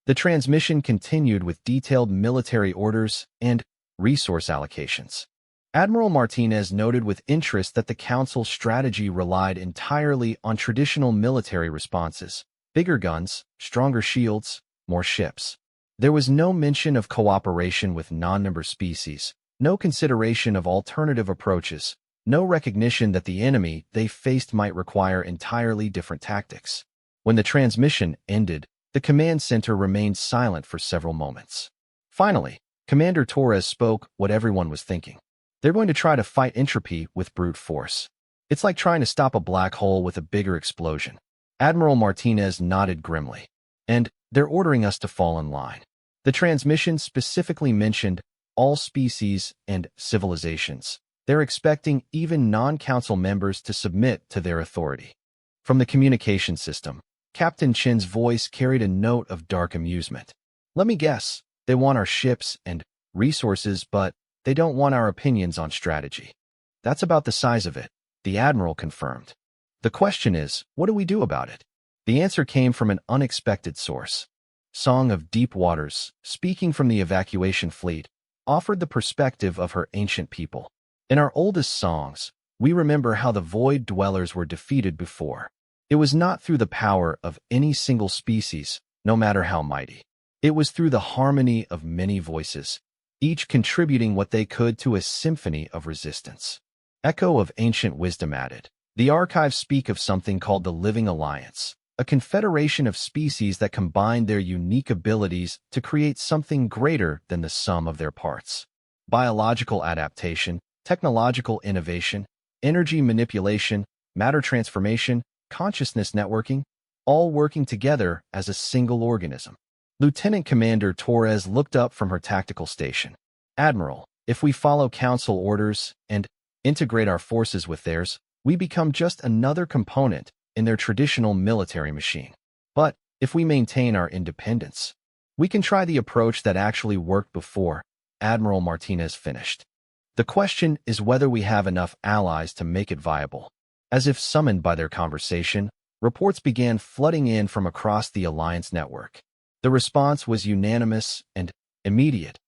The transmission continued with detailed military orders and resource allocations. Admiral Martinez noted with interest that the Council's strategy relied entirely on traditional military responses: bigger guns, stronger shields, more ships. There was no mention of cooperation with non-member species, no consideration of alternative approaches, no recognition that the enemy they faced might require entirely different tactics. When the transmission ended, the command center remained silent for several moments. Finally, Commander Torres spoke what everyone was thinking. They're going to try to fight entropy with brute force. It's like trying to stop a black hole with a bigger explosion. Admiral Martinez nodded grimly. "And they're ordering us to fall in line." The transmission specifically mentioned all species and civilizations. They're expecting even non-council members to submit to their authority. From the communication system, Captain Chin's voice carried a note of dark amusement. "Let me guess. They want our ships and resources, but they don't want our opinions on strategy." "That's about the size of it," the Admiral confirmed. "The question is, what do we do about it?" The answer came from an unexpected source. Song of Deep Waters, speaking from the evacuation fleet, offered the perspective of her ancient people. "In our oldest songs, we remember how the Void Dwellers were defeated before. It was not through the power of any single species, no matter how mighty. It was through the harmony of many voices, each contributing what they could to a symphony of resistance." Echo of Ancient Wisdom added, "The archives speak of something called the Living Alliance, a confederation of species that combine their unique abilities to create something greater than the sum of their parts. Biological adaptation, technological innovation, energy manipulation, matter transformation, consciousness networking. all working together as a single organism. Lieutenant Commander Torres looked up from her tactical station. Admiral, if we follow Council orders and integrate our forces with theirs, we become just another component in their traditional military machine. But if we maintain our independence, we can try the approach that actually worked before. Admiral Martinez finished. The question is whether we have enough allies to make it viable. As if summoned by their conversation, reports began flooding in from across the Alliance network. The response was unanimous and immediate.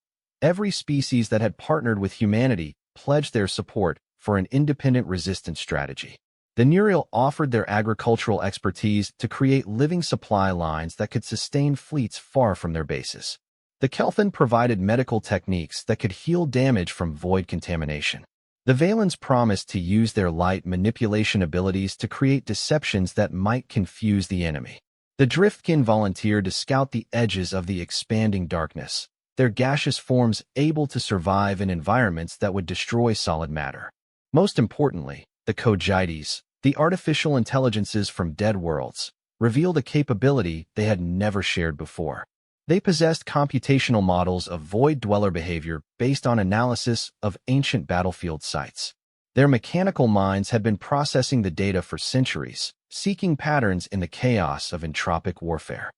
Every species that had partnered with humanity pledged their support for an independent resistance strategy. The Nuriel offered their agricultural expertise to create living supply lines that could sustain fleets far from their bases. The Kelthan provided medical techniques that could heal damage from void contamination. The Valens promised to use their light manipulation abilities to create deceptions that might confuse the enemy. The Driftkin volunteered to scout the edges of the expanding darkness, their gaseous forms able to survive in environments that would destroy solid matter. Most importantly, the Kojites, the artificial intelligences from dead worlds, revealed a capability they had never shared before. They possessed computational models of void dweller behavior based on analysis of ancient battlefield sites. Their mechanical minds had been processing the data for centuries, seeking patterns in the chaos of entropic warfare.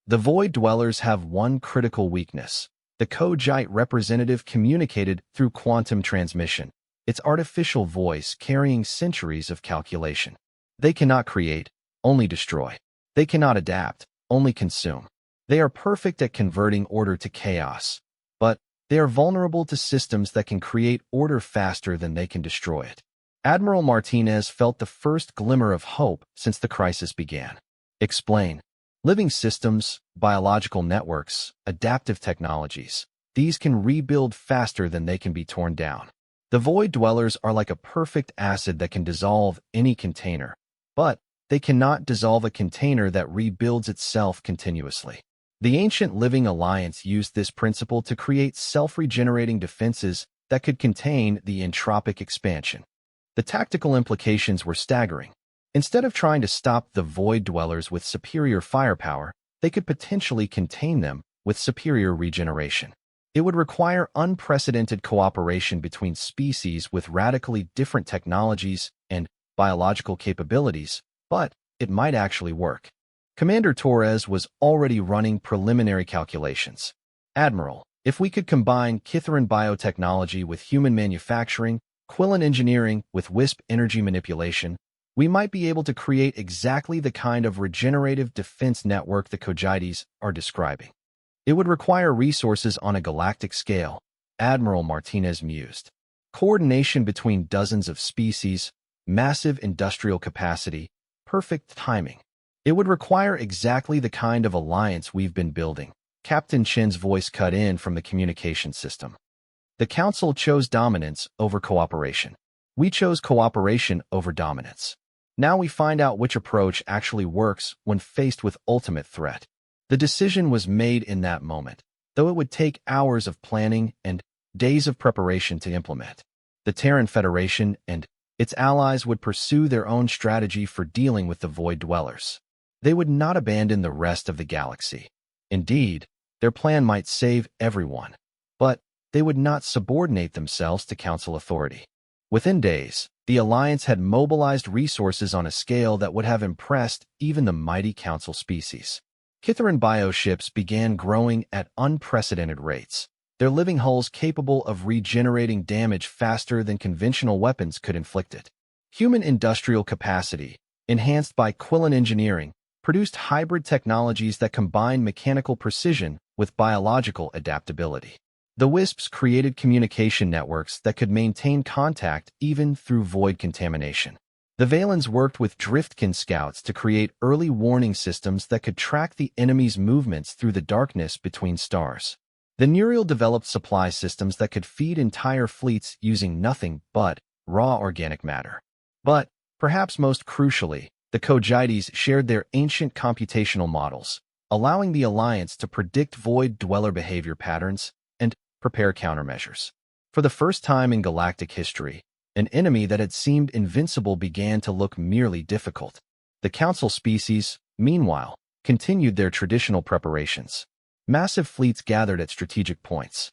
The void dwellers have one critical weakness. The Kojite representative communicated through quantum transmission, its artificial voice carrying centuries of calculation. They cannot create, only destroy. They cannot adapt, only consume. They are perfect at converting order to chaos, but they are vulnerable to systems that can create order faster than they can destroy it. Admiral Martinez felt the first glimmer of hope since the crisis began. Explain. Living systems, biological networks, adaptive technologies, these can rebuild faster than they can be torn down. The void dwellers are like a perfect acid that can dissolve any container, but they cannot dissolve a container that rebuilds itself continuously. The ancient Living Alliance used this principle to create self-regenerating defenses that could contain the entropic expansion. The tactical implications were staggering. Instead of trying to stop the void dwellers with superior firepower, they could potentially contain them with superior regeneration. It would require unprecedented cooperation between species with radically different technologies and biological capabilities, but it might actually work. Commander Torres was already running preliminary calculations. Admiral, if we could combine Kitharan biotechnology with human manufacturing, Quillen engineering with WISP energy manipulation, we might be able to create exactly the kind of regenerative defense network the Kojites are describing. It would require resources on a galactic scale, Admiral Martinez mused. Coordination between dozens of species, massive industrial capacity, perfect timing. It would require exactly the kind of alliance we've been building. Captain Chen's voice cut in from the communication system. The Council chose dominance over cooperation. We chose cooperation over dominance. Now we find out which approach actually works when faced with ultimate threat. The decision was made in that moment, though it would take hours of planning and days of preparation to implement. The Terran Federation and its allies would pursue their own strategy for dealing with the void dwellers. They would not abandon the rest of the galaxy. Indeed, their plan might save everyone, but they would not subordinate themselves to Council authority. Within days, the Alliance had mobilized resources on a scale that would have impressed even the mighty Council species. Kitharan bioships began growing at unprecedented rates, their living hulls capable of regenerating damage faster than conventional weapons could inflict it. Human industrial capacity, enhanced by Quillen engineering, produced hybrid technologies that combine mechanical precision with biological adaptability. The WISPs created communication networks that could maintain contact even through void contamination. The Valens worked with Driftkin scouts to create early warning systems that could track the enemy's movements through the darkness between stars. The Nuriel developed supply systems that could feed entire fleets using nothing but raw organic matter. But, perhaps most crucially, the Kojites shared their ancient computational models, allowing the Alliance to predict void dweller behavior patterns and prepare countermeasures. For the first time in galactic history, an enemy that had seemed invincible began to look merely difficult. The Council species, meanwhile, continued their traditional preparations. Massive fleets gathered at strategic points.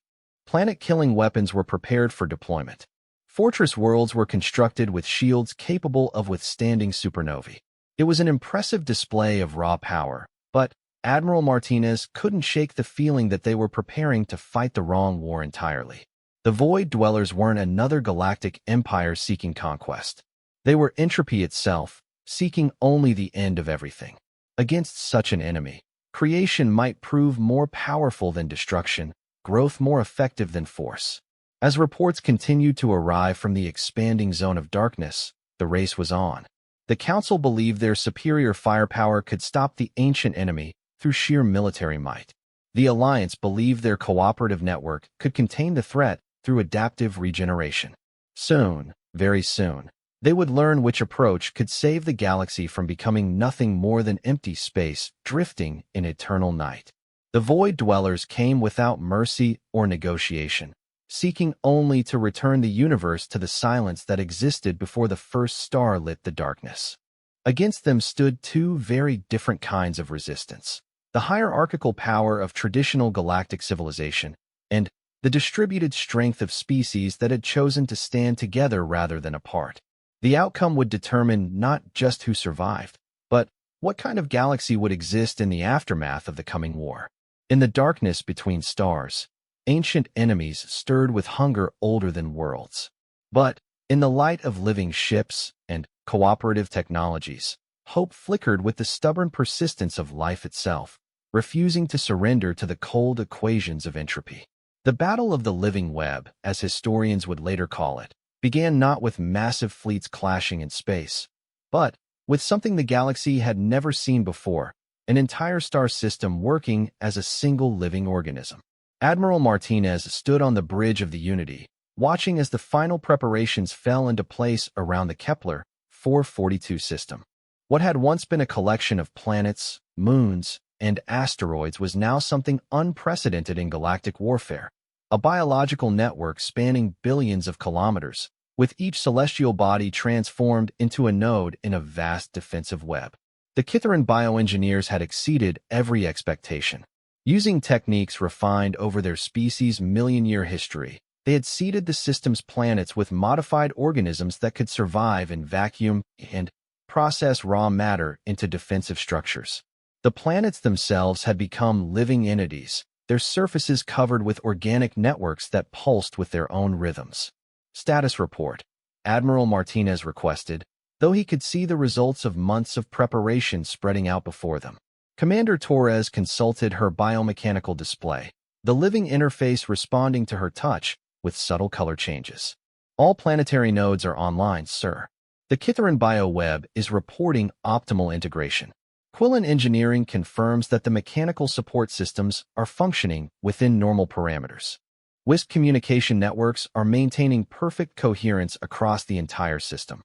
Planet-killing weapons were prepared for deployment. Fortress worlds were constructed with shields capable of withstanding supernovae. It was an impressive display of raw power, but Admiral Martinez couldn't shake the feeling that they were preparing to fight the wrong war entirely. The Void Dwellers weren't another galactic empire seeking conquest. They were entropy itself, seeking only the end of everything. Against such an enemy, creation might prove more powerful than destruction, growth more effective than force. As reports continued to arrive from the expanding zone of darkness, the race was on. The Council believed their superior firepower could stop the ancient enemy through sheer military might. The Alliance believed their cooperative network could contain the threat through adaptive regeneration. Soon, very soon, they would learn which approach could save the galaxy from becoming nothing more than empty space drifting in eternal night. The Void Dwellers came without mercy or negotiation, seeking only to return the universe to the silence that existed before the first star lit the darkness. Against them stood two very different kinds of resistance: the hierarchical power of traditional galactic civilization, and the distributed strength of species that had chosen to stand together rather than apart. The outcome would determine not just who survived, but what kind of galaxy would exist in the aftermath of the coming war. In the darkness between stars, ancient enemies stirred with hunger older than worlds. But in the light of living ships and cooperative technologies, hope flickered with the stubborn persistence of life itself, refusing to surrender to the cold equations of entropy. The Battle of the Living Web, as historians would later call it, began not with massive fleets clashing in space, but with something the galaxy had never seen before: an entire star system working as a single living organism. Admiral Martinez stood on the bridge of the Unity, watching as the final preparations fell into place around the Kepler 442 system. What had once been a collection of planets, moons, and asteroids was now something unprecedented in galactic warfare: a biological network spanning billions of kilometers, with each celestial body transformed into a node in a vast defensive web. The Kitharan bioengineers had exceeded every expectation. Using techniques refined over their species' million-year history, they had seeded the system's planets with modified organisms that could survive in vacuum and process raw matter into defensive structures. The planets themselves had become living entities, their surfaces covered with organic networks that pulsed with their own rhythms. Status report, Admiral Martinez requested, though he could see the results of months of preparation spreading out before them. Commander Torres consulted her biomechanical display, the living interface responding to her touch with subtle color changes. All planetary nodes are online, sir. The Kitharan BioWeb is reporting optimal integration. Quillen Engineering confirms that the mechanical support systems are functioning within normal parameters. WISP communication networks are maintaining perfect coherence across the entire system.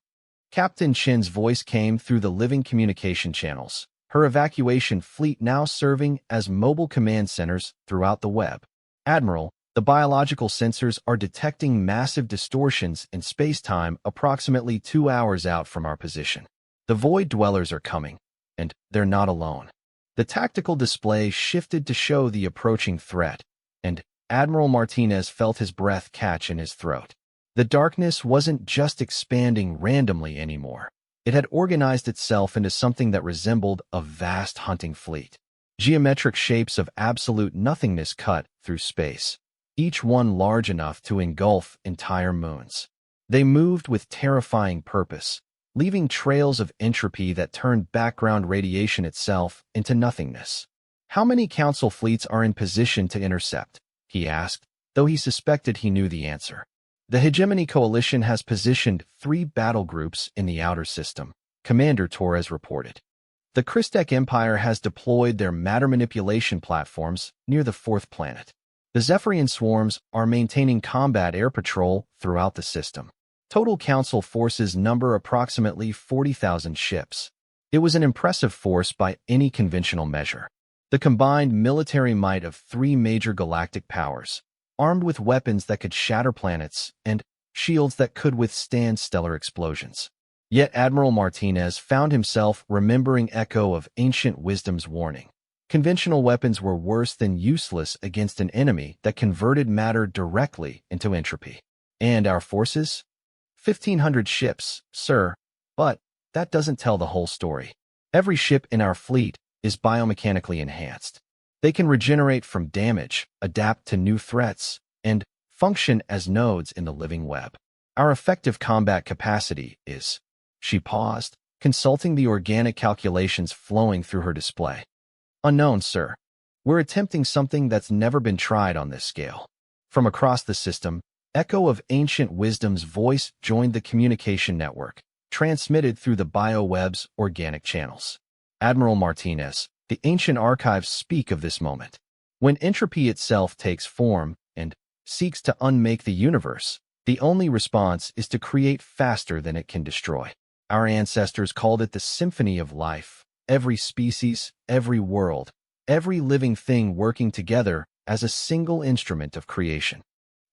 Captain Chin's voice came through the living communication channels, her evacuation fleet now serving as mobile command centers throughout the web. Admiral, the biological sensors are detecting massive distortions in space-time approximately 2 hours out from our position. The Void Dwellers are coming, and they're not alone. The tactical display shifted to show the approaching threat, and Admiral Martinez felt his breath catch in his throat. The darkness wasn't just expanding randomly anymore. It had organized itself into something that resembled a vast hunting fleet. Geometric shapes of absolute nothingness cut through space, each one large enough to engulf entire moons. They moved with terrifying purpose, leaving trails of entropy that turned background radiation itself into nothingness. How many Council fleets are in position to intercept? He asked, though he suspected he knew the answer. The Hegemony Coalition has positioned 3 battle groups in the outer system, Commander Torres reported. The Christek Empire has deployed their matter manipulation platforms near the 4th planet. The Zephyrian swarms are maintaining combat air patrol throughout the system. Total Council forces number approximately 40,000 ships. It was an impressive force by any conventional measure. The combined military might of 3 major galactic powers, armed with weapons that could shatter planets and shields that could withstand stellar explosions. Yet Admiral Martinez found himself remembering echo of ancient wisdom's warning. Conventional weapons were worse than useless against an enemy that converted matter directly into entropy. And our forces? 1,500 ships, sir. But that doesn't tell the whole story. Every ship in our fleet is biomechanically enhanced. They can regenerate from damage, adapt to new threats, and function as nodes in the living web. Our effective combat capacity is... She paused, consulting the organic calculations flowing through her display. Unknown, sir. We're attempting something that's never been tried on this scale. From across the system, echo of ancient wisdom's voice joined the communication network, transmitted through the bioweb's organic channels. Admiral Martinez, the ancient archives speak of this moment. When entropy itself takes form and seeks to unmake the universe, the only response is to create faster than it can destroy. Our ancestors called it the symphony of life, every species, every world, every living thing working together as a single instrument of creation.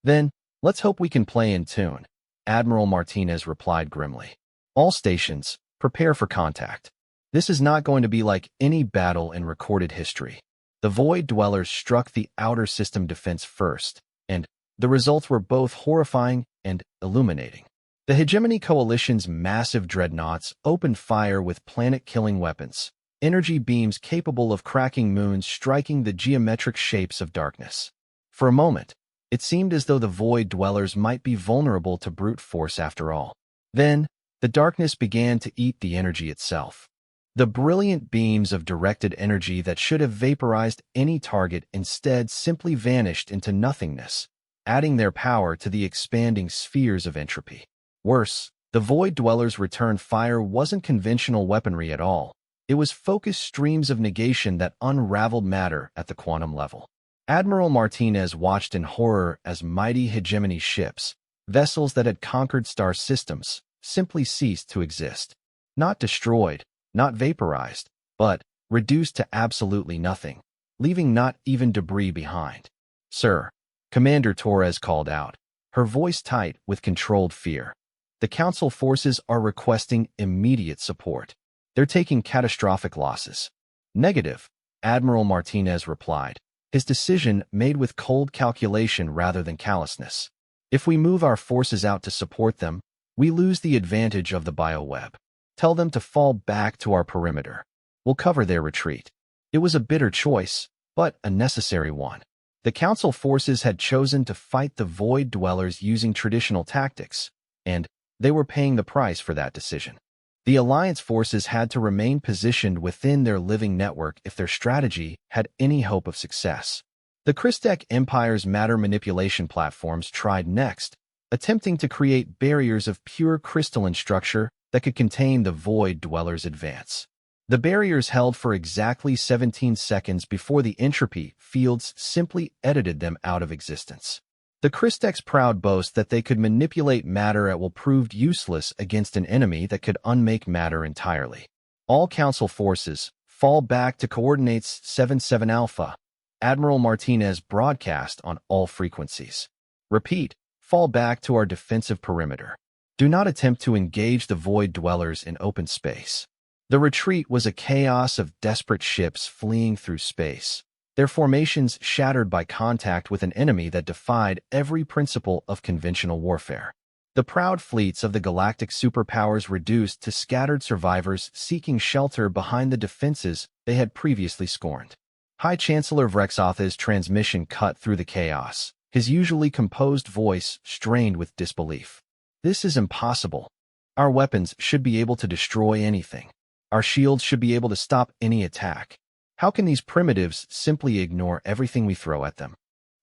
Then, let's hope we can play in tune, Admiral Martinez replied grimly. All stations, prepare for contact. This is not going to be like any battle in recorded history. The Void Dwellers struck the outer system defense first, and the results were both horrifying and illuminating. The Hegemony Coalition's massive dreadnoughts opened fire with planet-killing weapons, energy beams capable of cracking moons striking the geometric shapes of darkness. For a moment, it seemed as though the Void Dwellers might be vulnerable to brute force after all. Then, the darkness began to eat the energy itself. The brilliant beams of directed energy that should have vaporized any target instead simply vanished into nothingness, adding their power to the expanding spheres of entropy. Worse, the Void Dwellers' return fire wasn't conventional weaponry at all. It was focused streams of negation that unraveled matter at the quantum level. Admiral Martinez watched in horror as mighty hegemony ships, vessels that had conquered star systems, simply ceased to exist. Not destroyed, not vaporized, but reduced to absolutely nothing, leaving not even debris behind. Sir, Commander Torres called out, her voice tight with controlled fear. The Council forces are requesting immediate support. They're taking catastrophic losses. Negative, Admiral Martinez replied, his decision made with cold calculation rather than callousness. If we move our forces out to support them, we lose the advantage of the bioweb. Tell them to fall back to our perimeter. We'll cover their retreat. It was a bitter choice, but a necessary one. The Council forces had chosen to fight the Void Dwellers using traditional tactics, and they were paying the price for that decision. The Alliance forces had to remain positioned within their living network if their strategy had any hope of success. The Christek Empire's matter manipulation platforms tried next, attempting to create barriers of pure crystalline structure that could contain the Void Dwellers' advance. The barriers held for exactly 17 seconds before the entropy fields simply edited them out of existence. The Christek's proud boast that they could manipulate matter at will proved useless against an enemy that could unmake matter entirely. All Council forces, fall back to coordinates 77 Alpha. Admiral Martinez broadcast on all frequencies. Repeat, fall back to our defensive perimeter. Do not attempt to engage the Void Dwellers in open space. The retreat was a chaos of desperate ships fleeing through space, their formations shattered by contact with an enemy that defied every principle of conventional warfare. The proud fleets of the galactic superpowers reduced to scattered survivors seeking shelter behind the defenses they had previously scorned. High Chancellor Vrexotha's transmission cut through the chaos, his usually composed voice strained with disbelief. This is impossible. Our weapons should be able to destroy anything. Our shields should be able to stop any attack. How can these primitives simply ignore everything we throw at them?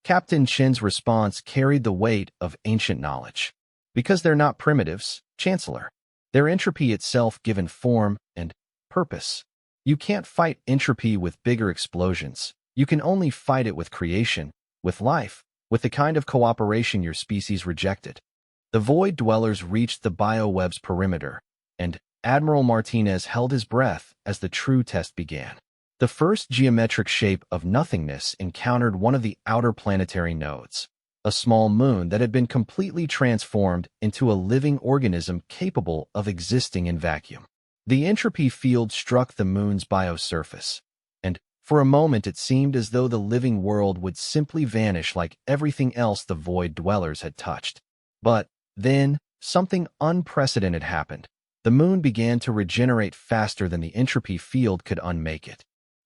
Captain Chen's response carried the weight of ancient knowledge. Because they're not primitives, Chancellor. They're entropy itself given form and purpose. You can't fight entropy with bigger explosions. You can only fight it with creation, with life, with the kind of cooperation your species rejected. The Void Dwellers reached the bioweb's perimeter, and Admiral Martinez held his breath as the true test began. The first geometric shape of nothingness encountered one of the outer planetary nodes. a small moon that had been completely transformed into a living organism capable of existing in vacuum. The entropy field struck the moon's biosurface, and for a moment it seemed as though the living world would simply vanish like everything else the void dwellers had touched. But then, something unprecedented happened. The moon began to regenerate faster than the entropy field could unmake it.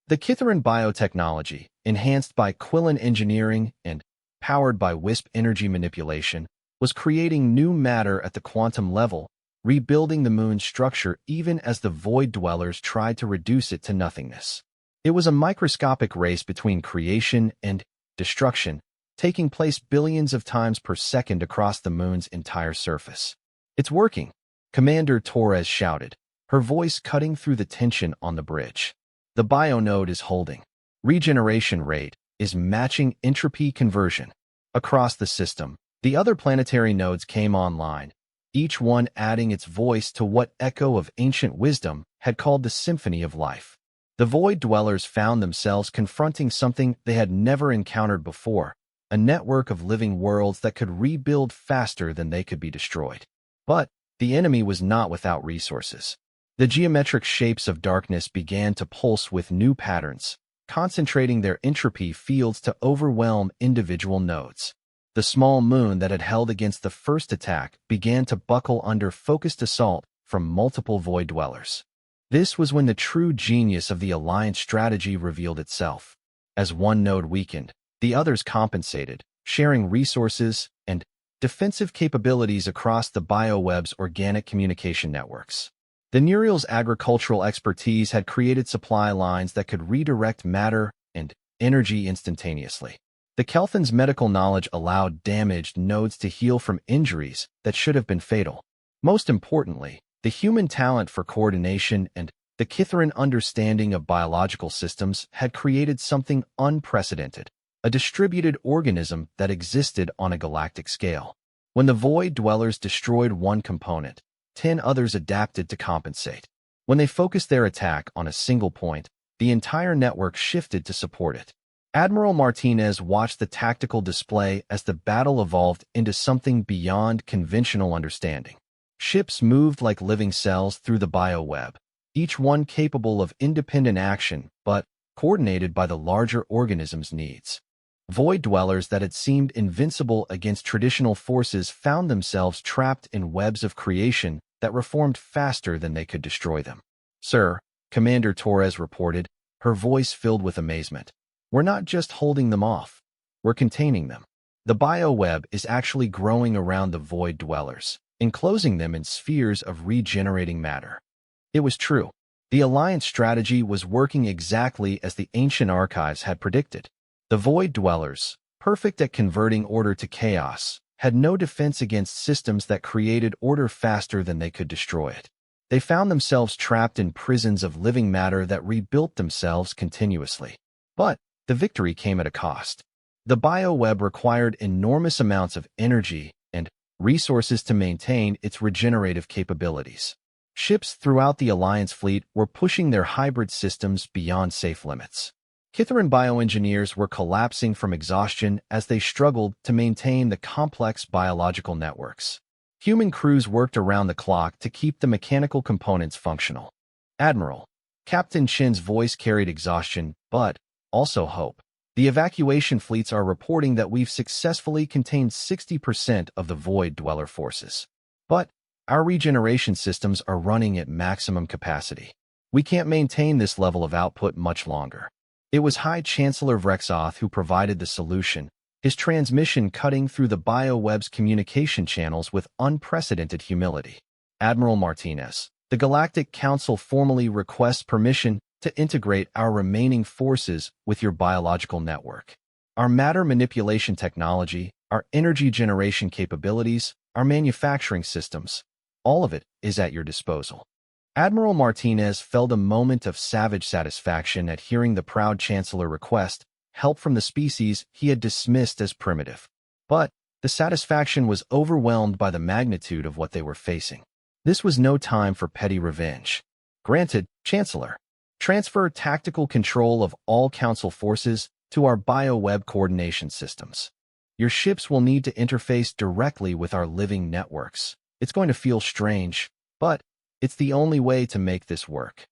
The Kitharan biotechnology, enhanced by Quillen engineering and powered by WISP energy manipulation, was creating new matter at the quantum level, rebuilding the moon's structure even as the void dwellers tried to reduce it to nothingness. It was a microscopic race between creation and destruction, taking place billions of times per second across the moon's entire surface. "It's working," Commander Torres shouted, her voice cutting through the tension on the bridge. "The bionode is holding. Regeneration rate is matching entropy conversion." Across the system, the other planetary nodes came online, each one adding its voice to what Echo of Ancient Wisdom had called the Symphony of Life. The void dwellers found themselves confronting something they had never encountered before, a network of living worlds that could rebuild faster than they could be destroyed. But the enemy was not without resources. The geometric shapes of darkness began to pulse with new patterns, concentrating their entropy fields to overwhelm individual nodes. The small moon that had held against the first attack began to buckle under focused assault from multiple void dwellers. This was when the true genius of the Alliance strategy revealed itself. As one node weakened, the others compensated, sharing resources and defensive capabilities across the bioweb's organic communication networks. The Neurial's agricultural expertise had created supply lines that could redirect matter and energy instantaneously. The Kelthan's medical knowledge allowed damaged nodes to heal from injuries that should have been fatal. Most importantly, the human talent for coordination and the Kitharan understanding of biological systems had created something unprecedented, a distributed organism that existed on a galactic scale. When the void dwellers destroyed one component, 10 others adapted to compensate. When they focused their attack on a single point, the entire network shifted to support it. Admiral Martinez watched the tactical display as the battle evolved into something beyond conventional understanding. Ships moved like living cells through the bioweb, each one capable of independent action but coordinated by the larger organism's needs. Void dwellers that had seemed invincible against traditional forces found themselves trapped in webs of creation that reformed faster than they could destroy them. "Sir," Commander Torres reported, her voice filled with amazement, "we're not just holding them off, we're containing them. The bioweb is actually growing around the void dwellers, enclosing them in spheres of regenerating matter." It was true. The Alliance strategy was working exactly as the ancient archives had predicted. The void dwellers, perfect at converting order to chaos, had no defense against systems that created order faster than they could destroy it. They found themselves trapped in prisons of living matter that rebuilt themselves continuously. But the victory came at a cost. The bioweb required enormous amounts of energy and resources to maintain its regenerative capabilities. Ships throughout the Alliance fleet were pushing their hybrid systems beyond safe limits. Kitharan bioengineers were collapsing from exhaustion as they struggled to maintain the complex biological networks. Human crews worked around the clock to keep the mechanical components functional. "Admiral," Captain Chin's voice carried exhaustion, but also hope. "The evacuation fleets are reporting that we've successfully contained 60% of the void dweller forces. But our regeneration systems are running at maximum capacity. We can't maintain this level of output much longer." It was High Chancellor Vrexoth who provided the solution, his transmission cutting through the bioweb's communication channels with unprecedented humility. "Admiral Martinez, the Galactic Council formally requests permission to integrate our remaining forces with your biological network. Our matter manipulation technology, our energy generation capabilities, our manufacturing systems, all of it is at your disposal." Admiral Martinez felt a moment of savage satisfaction at hearing the proud Chancellor request help from the species he had dismissed as primitive. But the satisfaction was overwhelmed by the magnitude of what they were facing. This was no time for petty revenge. "Granted, Chancellor. Transfer tactical control of all Council forces to our bioweb coordination systems. Your ships will need to interface directly with our living networks. It's going to feel strange, but it's the only way to make this work.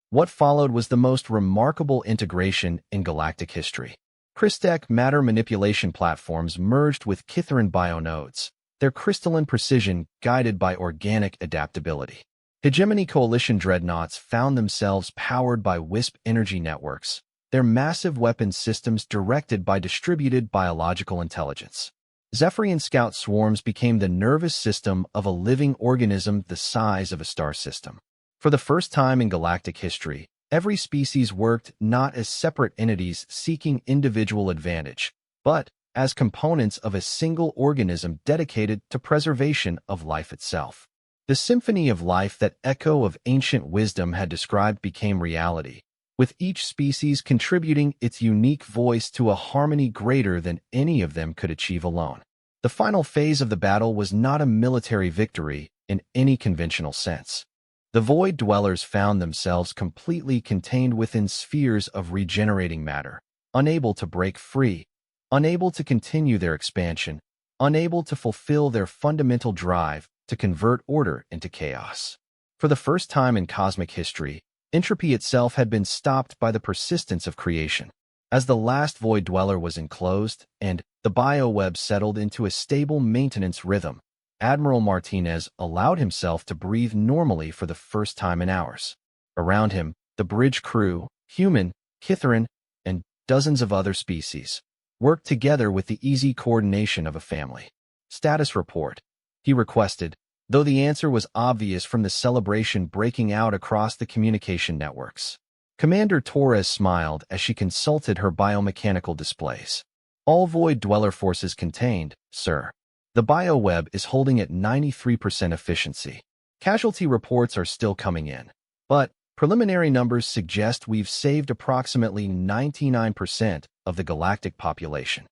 What followed was the most remarkable integration in galactic history. Crystec matter manipulation platforms merged with Kytheran bionodes, their crystalline precision guided by organic adaptability. Hegemony Coalition dreadnoughts found themselves powered by WISP energy networks, their massive weapons systems directed by distributed biological intelligence. Zephyrian scout swarms became the nervous system of a living organism the size of a star system. For the first time in galactic history, every species worked not as separate entities seeking individual advantage, but as components of a single organism dedicated to preservation of life itself. The symphony of life that Echo of ancient wisdom had described became reality, with each species contributing its unique voice to a harmony greater than any of them could achieve alone. The final phase of the battle was not a military victory in any conventional sense. The Void Dwellers found themselves completely contained within spheres of regenerating matter, unable to break free, unable to continue their expansion, unable to fulfill their fundamental drive to convert order into chaos. For the first time in cosmic history, entropy itself had been stopped by the persistence of creation. As the last Void Dweller was enclosed and the bioweb settled into a stable maintenance rhythm, Admiral Martinez allowed himself to breathe normally for the first time in hours. Around him, the bridge crew, human, Kytheran, and dozens of other species, worked together with the easy coordination of a family. Status report, he requested, though the answer was obvious from the celebration breaking out across the communication networks. Commander Torres smiled as she consulted her biomechanical displays. All Void Dweller forces contained, sir. The bioweb is holding at 93% efficiency. Casualty reports are still coming in, but preliminary numbers suggest we've saved approximately 99% of the galactic population.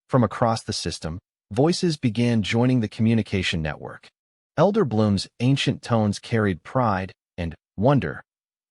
From across the system, voices began joining the communication network. Elder Bloom's ancient tones carried pride and wonder.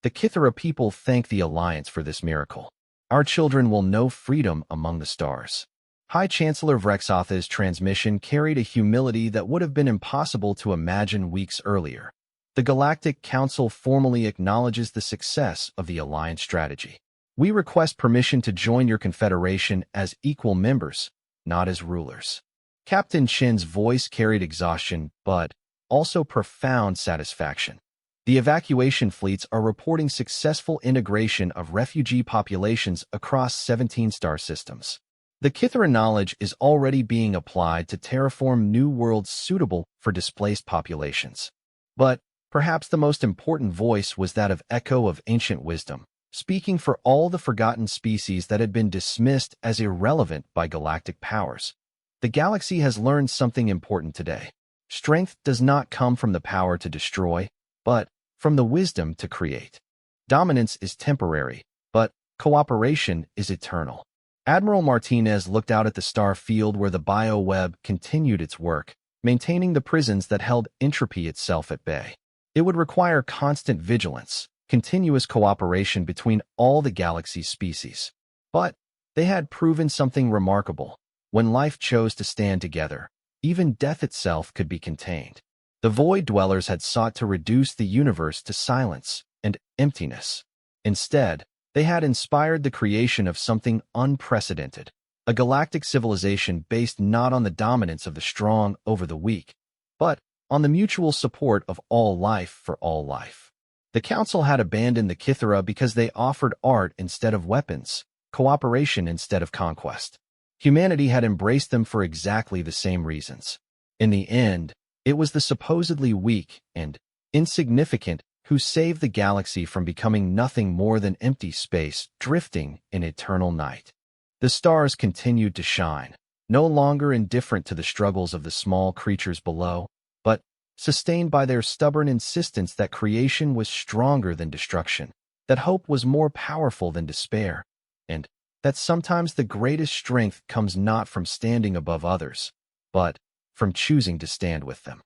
The Kythera people thank the Alliance for this miracle. Our children will know freedom among the stars. High Chancellor Vrexotha's transmission carried a humility that would have been impossible to imagine weeks earlier. The Galactic Council formally acknowledges the success of the Alliance strategy. We request permission to join your confederation as equal members, not as rulers. Captain Chin's voice carried exhaustion, but also profound satisfaction. The evacuation fleets are reporting successful integration of refugee populations across 17 star systems. The Kythera knowledge is already being applied to terraform new worlds suitable for displaced populations. But perhaps the most important voice was that of Echo of ancient wisdom, speaking for all the forgotten species that had been dismissed as irrelevant by galactic powers. The galaxy has learned something important today. Strength does not come from the power to destroy, but from the wisdom to create. Dominance is temporary, but cooperation is eternal. Admiral Martinez looked out at the star field where the bioweb continued its work, maintaining the prisons that held entropy itself at bay. It would require constant vigilance, continuous cooperation between all the galaxy's species. But they had proven something remarkable. When life chose to stand together, even death itself could be contained. The Void Dwellers had sought to reduce the universe to silence and emptiness. Instead, they had inspired the creation of something unprecedented, a galactic civilization based not on the dominance of the strong over the weak, but on the mutual support of all life for all life. The Council had abandoned the Kythera because they offered art instead of weapons, cooperation instead of conquest. Humanity had embraced them for exactly the same reasons. In the end, it was the supposedly weak and insignificant who saved the galaxy from becoming nothing more than empty space drifting in eternal night. The stars continued to shine, no longer indifferent to the struggles of the small creatures below, but sustained by their stubborn insistence that creation was stronger than destruction, that hope was more powerful than despair, and that sometimes the greatest strength comes not from standing above others, but from choosing to stand with them.